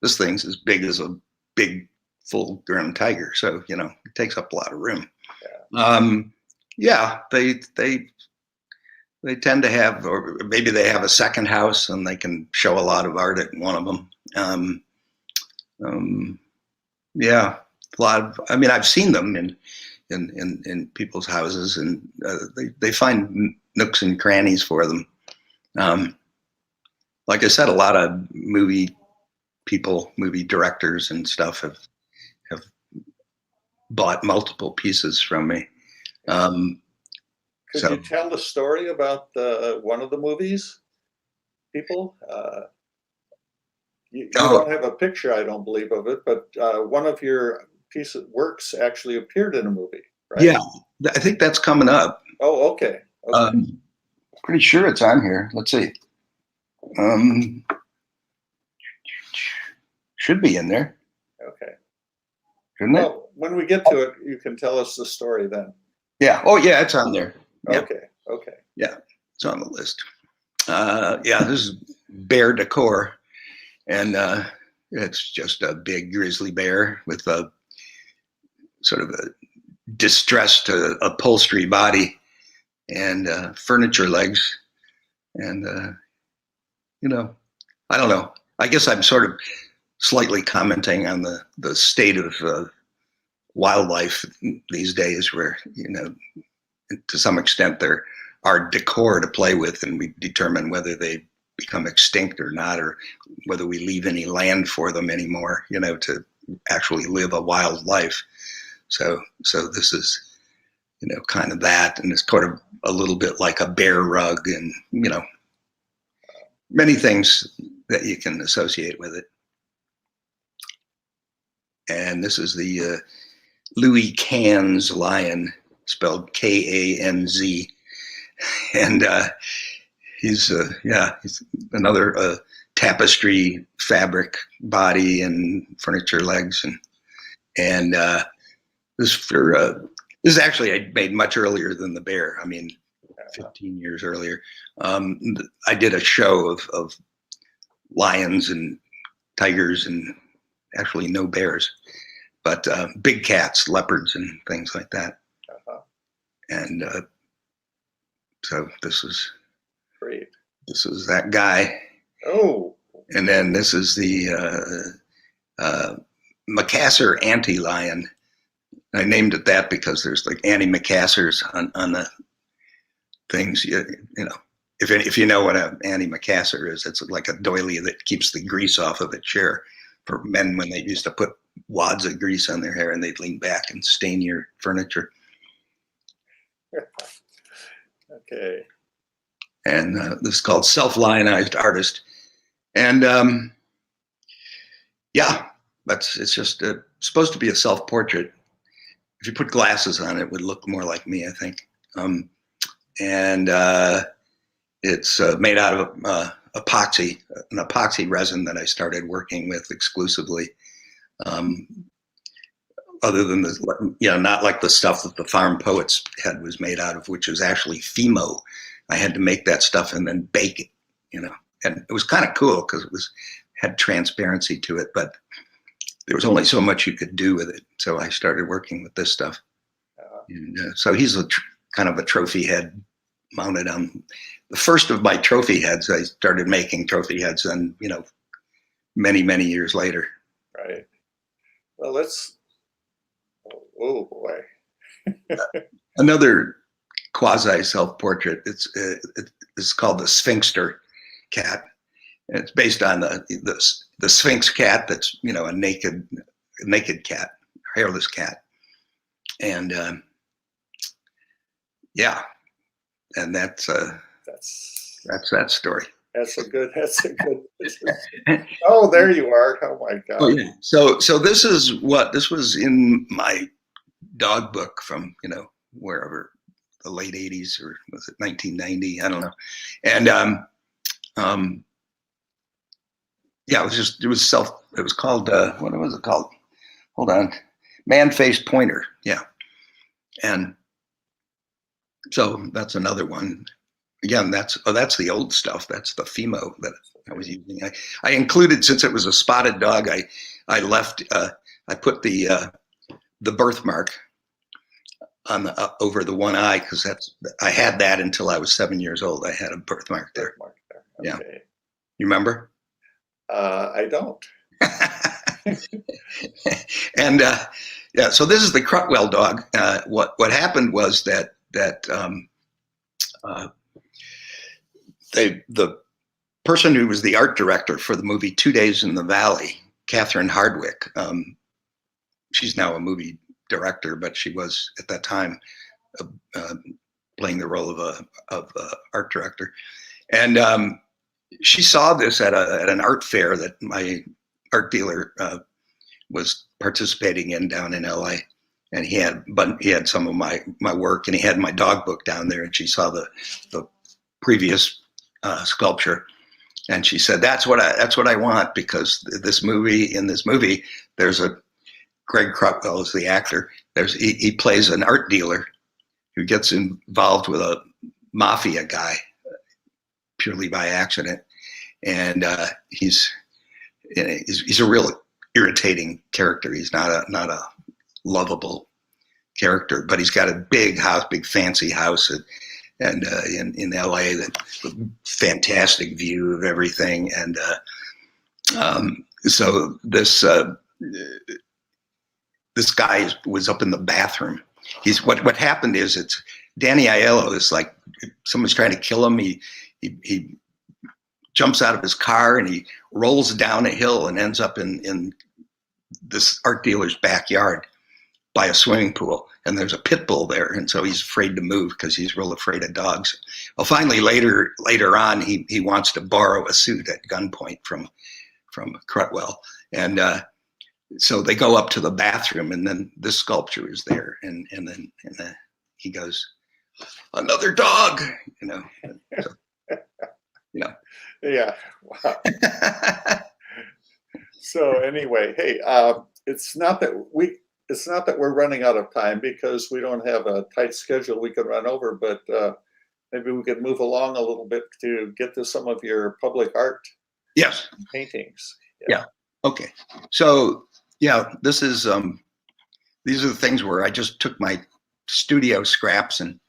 S3: thing's as big as a big full-grown tiger, so it takes up a lot of room.
S1: Yeah.
S3: They tend to have, or maybe they have a second house and they can show a lot of art at one of them. Yeah, a lot of. I mean, I've seen them in people's houses, and they find nooks and crannies for them. Like I said, a lot of movie directors and stuff have bought multiple pieces from me.
S1: Could you tell the story about one of the movies? People, you don't have a picture, I don't believe, of it, but one of your works actually appeared in a movie, right?
S3: Yeah, I think that's coming up.
S1: Oh, okay.
S3: Pretty sure it's on here. Let's see. Should be in there.
S1: Okay.
S3: Shouldn't it?
S1: Well, when we get to it, you can tell us the story then.
S3: Yeah. Oh, yeah, it's on there. Yeah.
S1: Okay.
S3: Yeah, it's on the list. Yeah, this is bear decor, and it's just a big grizzly bear with a sort of a distressed upholstery body and furniture legs, and I don't know. I guess I'm sort of slightly commenting on the state of wildlife these days, where to some extent there are decor to play with, and we determine whether they become extinct or not, or whether we leave any land for them anymore, to actually live a wild life. So this is, kind of that, and it's sort of a little bit like a bear rug, and many things that you can associate with it. And this is the Louis Canz lion, spelled Kanz, and he's another tapestry fabric body and furniture legs, and this is actually I made much earlier than the bear. I mean, 15 years earlier. I did a show of lions and tigers, and actually no bears, but big cats, leopards, and things like that. And so this is
S1: great.
S3: This is that guy.
S1: Oh.
S3: And then this is the Macassar anti-lion. I named it that because there's like anti-macassars on the things. If you know what an anti-macassar is, it's like a doily that keeps the grease off of a chair for men when they used to put wads of grease on their hair and they'd lean back and stain your furniture.
S1: Okay.
S3: And this is called Self-Lionized Artist. And yeah, it's just supposed to be a self-portrait. If you put glasses on, it would look more like me, I think. And it's made out of an epoxy resin that I started working with exclusively. Other than the, not like the stuff that the Farm Poets head was made out of, which was actually Fimo. I had to make that stuff and then bake it, and it was kind of cool because it had transparency to it, but there was only so much you could do with it. So I started working with this stuff. And, so he's kind of a trophy head mounted on the first of my trophy heads. I started making trophy heads and, many, many years later.
S1: Right. Well, oh boy.
S3: Another quasi self-portrait. It's called the Sphinxter cat. And it's based on the Sphinx cat. That's a naked cat, hairless cat, and and that's that story.
S1: That's a good. Oh, there you are. Oh my God.
S3: Oh yeah. So this was in my dog book from wherever, the late 80s, or was it 1990? I don't know. And it was called what was it called? Hold on. Man-faced pointer. Yeah. And so that's another one. Again, that's the old stuff. That's the Fimo that I was using. I included, since it was a spotted dog, I left I put the birthmark on over the one eye, because I had that until I was 7 years old. I had a birthmark there.
S1: Okay.
S3: Yeah. You remember?
S1: I don't.
S3: And so this is the Crutwell dog. What happened was that the person who was the art director for the movie 2 Days in the Valley, Catherine Hardwick, she's now a movie director, but she was at that time playing the role of a art director, and she saw this at an art fair that my art dealer was participating in down in LA, and he had some of my work, and he had my dog book down there, and she saw the previous sculpture, and she said, that's what I want, because in this movie there's a Greg Crutwell is the actor. He plays an art dealer who gets involved with a mafia guy purely by accident, and he's a real irritating character. He's not a lovable character, but he's got a big house, big fancy house, and in LA, that fantastic view of everything, and so this guy was up in the bathroom. What happened is, it's Danny Aiello is like, someone's trying to kill him. He jumps out of his car and he rolls down a hill and ends up in this art dealer's backyard by a swimming pool. And there's a pit bull there, and so he's afraid to move because he's real afraid of dogs. Well, finally later on, he wants to borrow a suit at gunpoint from Crutwell, and so they go up to the bathroom, and then this sculpture is there, and then he goes, "Another dog," So,
S1: Yeah. Wow. So anyway, hey, it's not that we're running out of time, because we don't have a tight schedule we could run over, but maybe we could move along a little bit to get to some of your public art.
S3: Yes.
S1: Paintings.
S3: Yeah. Okay. So this is these are the things where I just took my studio scraps and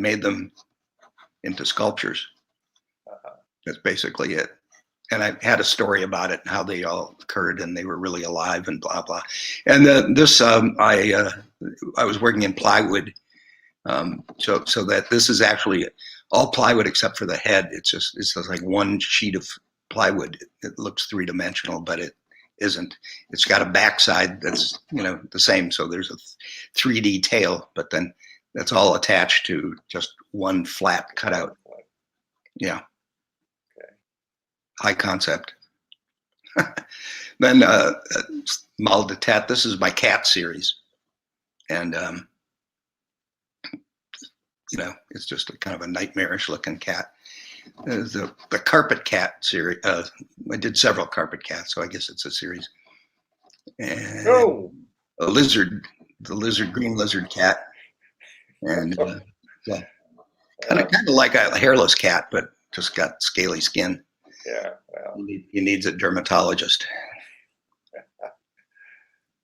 S3: made them into sculptures. That's basically it. And I had a story about it and how they all occurred, and they were really alive and blah blah. And I was working in plywood, so that this is actually all plywood except for the head. It's just like one sheet of plywood. It looks three-dimensional, but it isn't. It's got a backside that's the same. So there's a 3D tail, but then that's all attached to just one flat cutout. Yeah. High concept. Then Mal de Tat. This is my cat series, and it's just a kind of a nightmarish looking cat. the Carpet Cat series. I did several Carpet Cats, so I guess it's a series. And
S1: Oh,
S3: a lizard, the green lizard cat, and yeah, kind of like a hairless cat, but just got scaly skin.
S1: yeah. Well,
S3: He needs a dermatologist.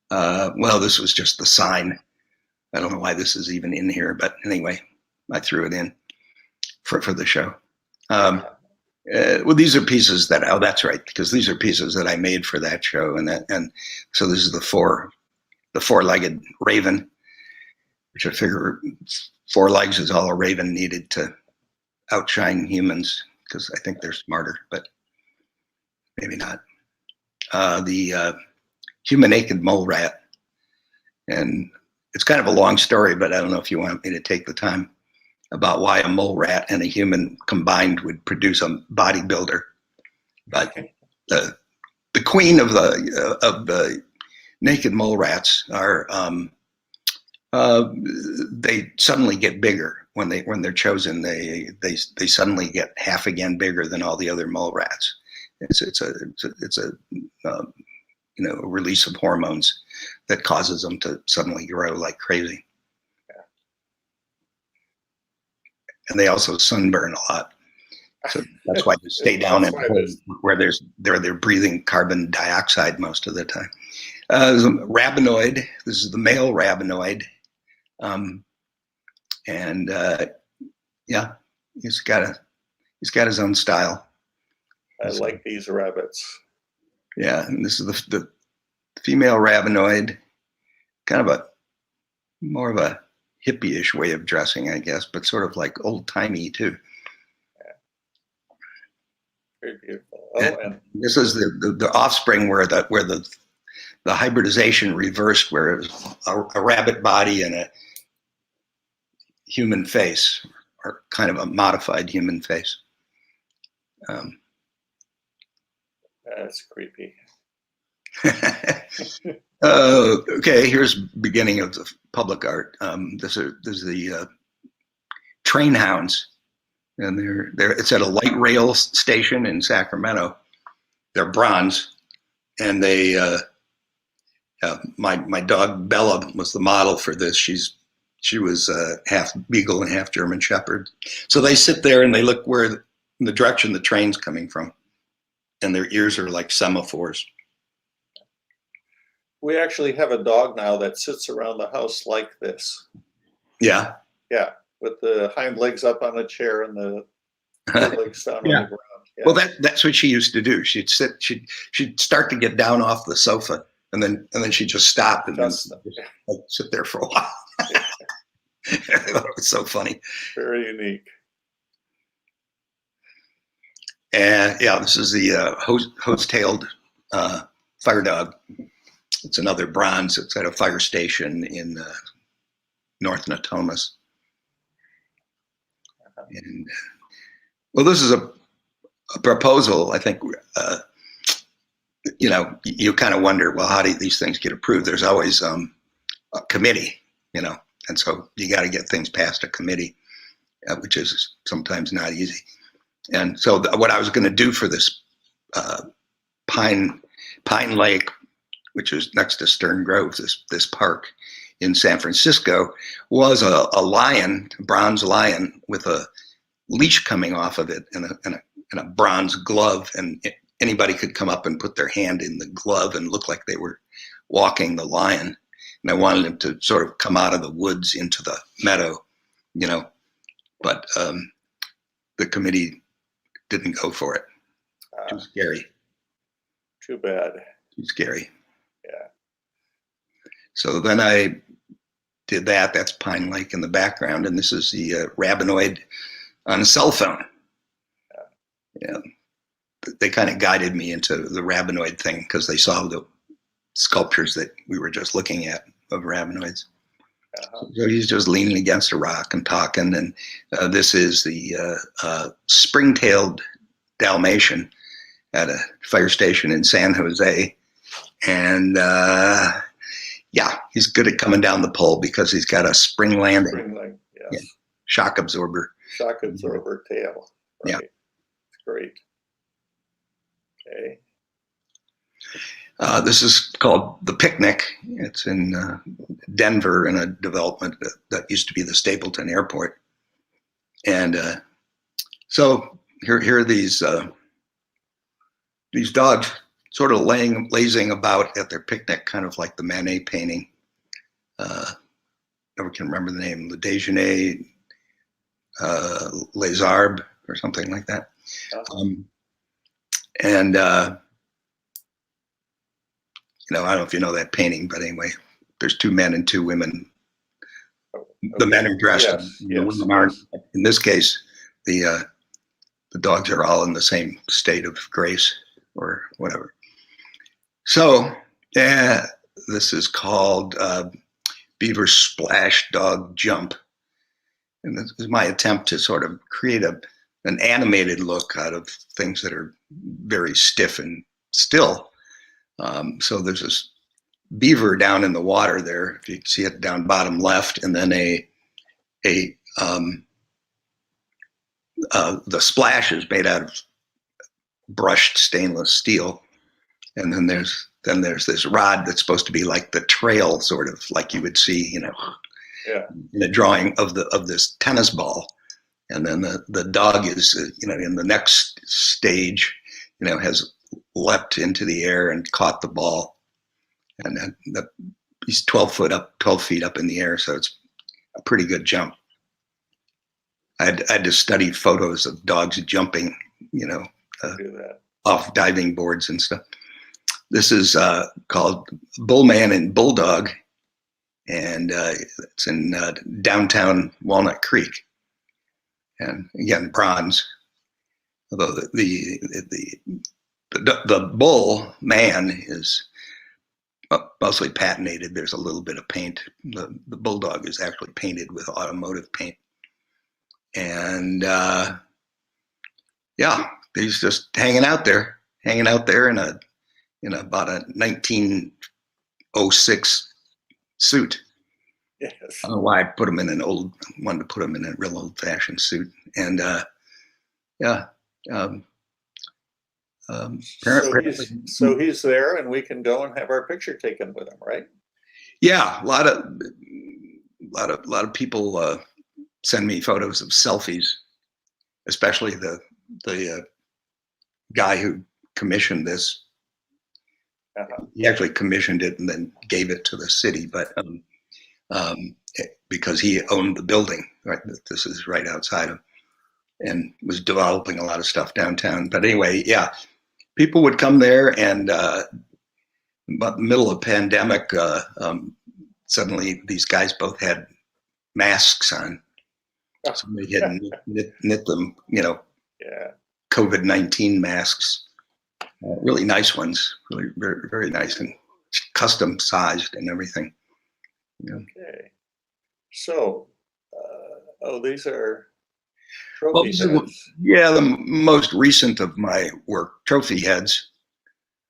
S3: Well, this was just the sign. I don't know why this is even in here, but anyway, I threw it in for the show. Well, these are pieces that, oh, that's right, because these are pieces that I made for that show, and so this is the four-legged raven, which I figure 4 legs is all a raven needed to outshine humans, because I think they're smarter, but maybe not. The human naked mole rat, and it's kind of a long story, but I don't know if you want me to take the time about why a mole rat and a human combined would produce a bodybuilder. But the queen of the naked mole rats are they suddenly get bigger when they're chosen. They suddenly get half again bigger than all the other mole rats. It's a release of hormones that causes them to suddenly grow like crazy. And they also sunburn a lot, so that's why they stay down in where they're breathing carbon dioxide most of the time. There's a rabinoid. This is the male rabinoid, and yeah, he's got his own style.
S1: I like these rabbits.
S3: Yeah, and this is the female rabinoid, kind of more of a hippie-ish way of dressing, I guess, but sort of like old-timey too.
S1: Yeah. Very beautiful. Oh, and
S3: this is the offspring where the hybridization reversed, where it was a rabbit body and a human face, or kind of a modified human face.
S1: That's creepy.
S3: Okay, here's beginning of the public art. This is the train hounds, and they're it's at a light rail station in Sacramento. They're bronze, and they my dog Bella was the model for this. She was half beagle and half German Shepherd. So they sit there and they look in the direction the train's coming from, and their ears are like semaphores.
S1: We actually have a dog now that sits around the house like this.
S3: Yeah.
S1: Yeah, with the hind legs up on a chair and the legs down on the ground. Yeah.
S3: Well, that's what she used to do. She'd start to get down off the sofa, and then she'd just stop and just sit there for a while. I thought it was so funny.
S1: Very unique.
S3: And yeah, this is the hose-tailed fire dog. It's another bronze. It's at a fire station in North Natomas. And well, this is a proposal. I think you kind of wonder, well, how do these things get approved? There's always a committee, and so you got to get things past a committee, which is sometimes not easy. And so what I was going to do for this Pine Lake, which is next to Stern Grove, this park in San Francisco, was a lion, a bronze lion with a leash coming off of it and a bronze glove, and anybody could come up and put their hand in the glove and look like they were walking the lion. And I wanted him to sort of come out of the woods into the meadow, but the committee didn't go for it. Too scary.
S1: Too bad.
S3: Too scary.
S1: Yeah.
S3: So then I did that. That's Pine Lake in the background, and this is the rabinoid on a cell phone. Yeah. They kind of guided me into the rabinoid thing because they saw the sculptures that we were just looking at of rabinoids. So he's just leaning against a rock and talking, and this is the spring-tailed Dalmatian at a fire station in San Jose. And yeah, he's good at coming down the pole because he's got a spring landing.
S1: Spring landing, yes.
S3: Yeah. Shock absorber
S1: tail. Right.
S3: Yeah.
S1: great. Okay.
S3: This is called The Picnic. It's in Denver in a development that used to be the Stapleton Airport. And so here are these dogs sort of lazing about at their picnic, kind of like the Manet painting. Never can remember the name, Le Déjeuner, Les Arbres, or something like that. And I don't know if you know that painting, but anyway, there's two men and two women. Okay. The men are dressed,
S1: yes,
S3: and the women aren't. In this case, the dogs are all in the same state of grace or whatever. So, this is called Beaver Splash Dog Jump. And this is my attempt to sort of create an animated look out of things that are very stiff and still. So there's this beaver down in the water there, if you can see it down bottom left, and then the splash is made out of brushed stainless steel, and then there's this rod that's supposed to be like the trail, sort of like you would see, in a drawing of this tennis ball, and then the dog is, in the next stage, has leapt into the air and caught the ball, and then he's 12 feet up in the air, so it's a pretty good jump. I had to study photos of dogs jumping, off diving boards and stuff. This is called Bullman and Bulldog, and it's in downtown Walnut Creek. And again, bronze. Although the bull man is mostly patinated. There's a little bit of paint. The bulldog is actually painted with automotive paint. And he's just hanging out there in about a 1906 suit.
S1: Yes.
S3: I don't know why I wanted to put him in a real old-fashioned suit. And
S1: so he's there, and we can go and have our picture taken with him, right?
S3: Yeah, a lot of people send me photos of selfies, especially the guy who commissioned this. He actually commissioned it and then gave it to the city, but because he owned the building, right? This is right outside of, and was developing a lot of stuff downtown. But anyway, yeah, people would come there, and about the middle of the pandemic, suddenly these guys both had masks on. Somebody had knit them, COVID-19 masks, really nice ones, really very, very nice and custom sized and everything.
S1: Okay. So, these are trophy heads.
S3: Yeah, the most recent of my work, trophy heads.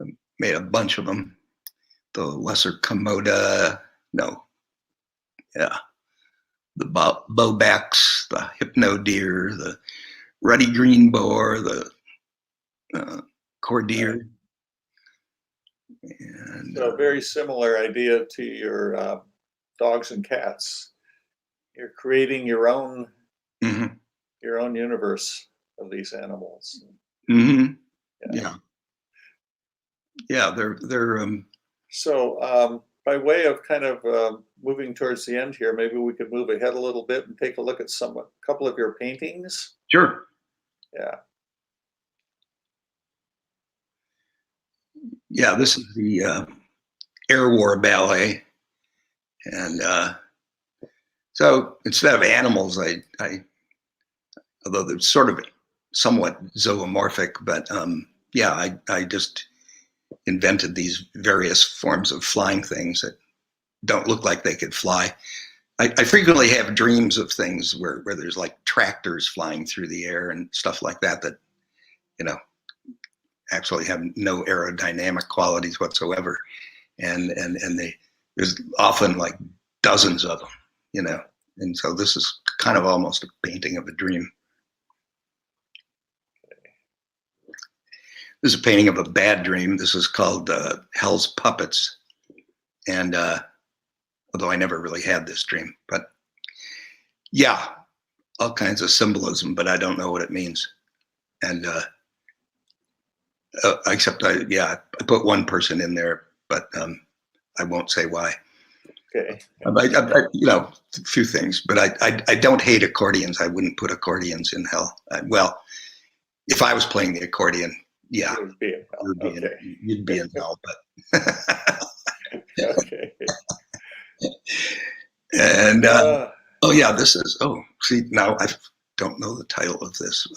S3: I made a bunch of them. The lesser Komoda, the bowbacks, the hypno deer, the ruddy green boar, the core deer. And
S1: so very similar idea to your dogs and cats. You're creating your own universe of these animals.
S3: Mm-hmm. Yeah, they're
S1: so by way of kind of moving towards the end here, maybe we could move ahead a little bit and take a look at a couple of your paintings.
S3: Sure. Yeah, this is the Air War Ballet, and so instead of animals, I although they're sort of somewhat zoomorphic, but I just invented these various forms of flying things that don't look like they could fly. I frequently have dreams of things where there's like tractors flying through the air and stuff like that actually have no aerodynamic qualities whatsoever, and there's often like dozens of them, and so this is kind of almost a painting of a dream. This is a painting of a bad dream. This is called Hell's Puppets. And although I never really had this dream, but yeah, all kinds of symbolism, but I don't know what it means. And except I put one person in there, but I won't say why.
S1: Okay.
S3: A few things, but I don't hate accordions. I wouldn't put accordions in hell. Well, if I was playing the accordion, yeah,
S1: It would be in hell.
S3: You'd be in hell, but
S1: Okay.
S3: and oh yeah, this is see, now I don't know the title of this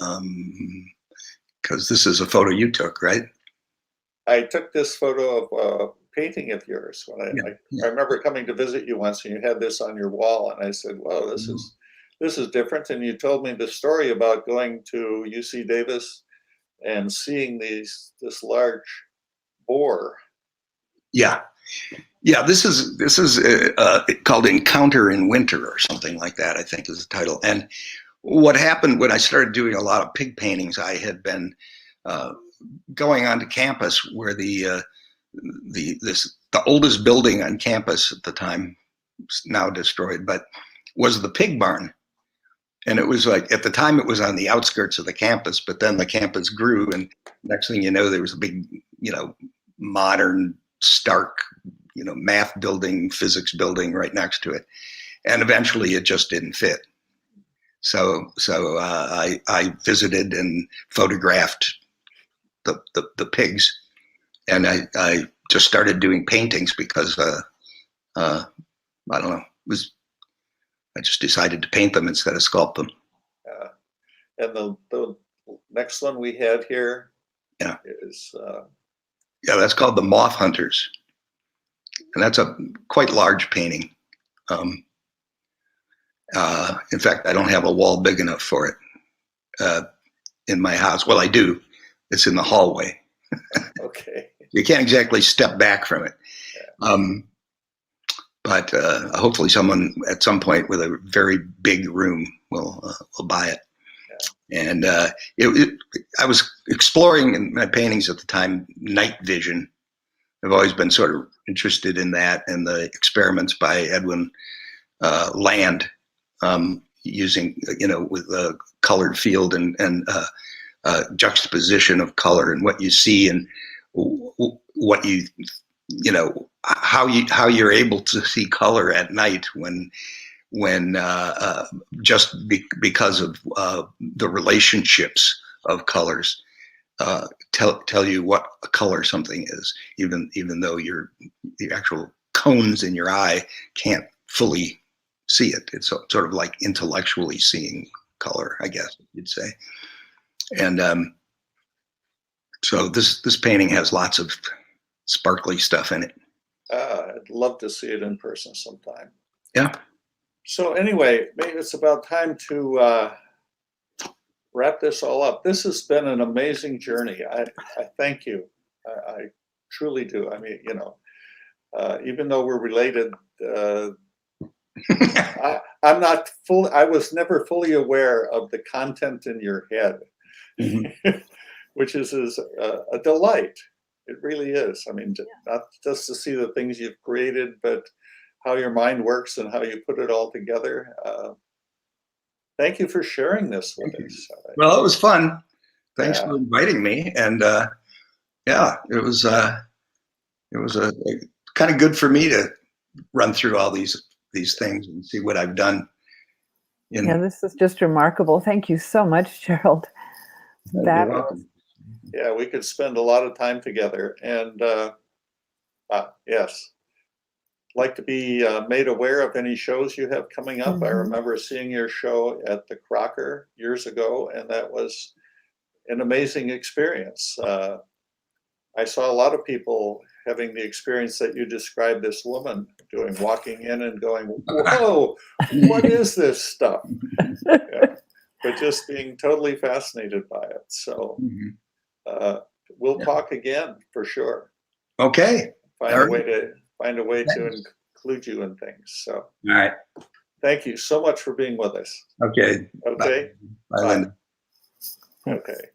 S3: because this is a photo you took, right?
S1: I took this photo of a painting of yours when I remember coming to visit you once, and you had this on your wall, and I said, "Wow, this is different." And you told me the story about going to UC Davis and seeing this large boar.
S3: Yeah. This is called Encounter in Winter or something like that, I think is the title. And what happened when I started doing a lot of pig paintings, I had been going onto campus where the oldest building on campus at the time, now destroyed, but was the pig barn. And it was like, at the time it was on the outskirts of the campus, but then the campus grew, and next thing you know, there was a big, modern, stark, math building, physics building right next to it. And eventually it just didn't fit. So I visited and photographed the pigs, and I just started doing paintings because I don't know, I just decided to paint them instead of sculpt them.
S1: And the next one we had here is
S3: that's called The Moth Hunters, and that's a quite large painting. In fact, I don't have a wall big enough for it in my house. Well, I do. It's in the hallway.
S1: Okay.
S3: You can't exactly step back from it. But hopefully someone at some point with a very big room will buy it. Yeah. And I was exploring in my paintings at the time night vision. I've always been sort of interested in that, and the experiments by Edwin Land using, with a colored field and juxtaposition of color and what you see and what how you're able to see color at night when just because of the relationships of colors tell you what a color something is, even though the actual cones in your eye can't fully see it. It's sort of like intellectually seeing color, I guess you'd say. And so this painting has lots of sparkly stuff in it.
S1: I'd love to see it in person sometime.
S3: Yeah.
S1: So anyway, maybe it's about time to wrap this all up. This has been an amazing journey. I thank you. I truly do. I mean, even though we're related, I was never fully aware of the content in your head, which is a delight. It really is. I mean, not just to see the things you've created, but how your mind works and how you put it all together. Thank you for sharing this with us.
S3: Well, it was fun. Thanks for inviting me. And it was kind of good for me to run through all these things and see what I've done.
S2: This is just remarkable. Thank you so much, Gerald.
S3: You're welcome.
S1: Yeah, we could spend a lot of time together, and yes, like to be made aware of any shows you have coming up. I remember seeing your show at the Crocker years ago, and that was an amazing experience. I saw a lot of people having the experience that you described this woman doing, walking in and going, "Whoa, what is this stuff?" But just being totally fascinated by it. So we'll talk again for sure.
S3: Okay.
S1: Find a way to include you in things. So
S3: all right.
S1: Thank you so much for being with us.
S3: Okay.
S1: Okay.
S3: Bye. Bye.
S1: Okay.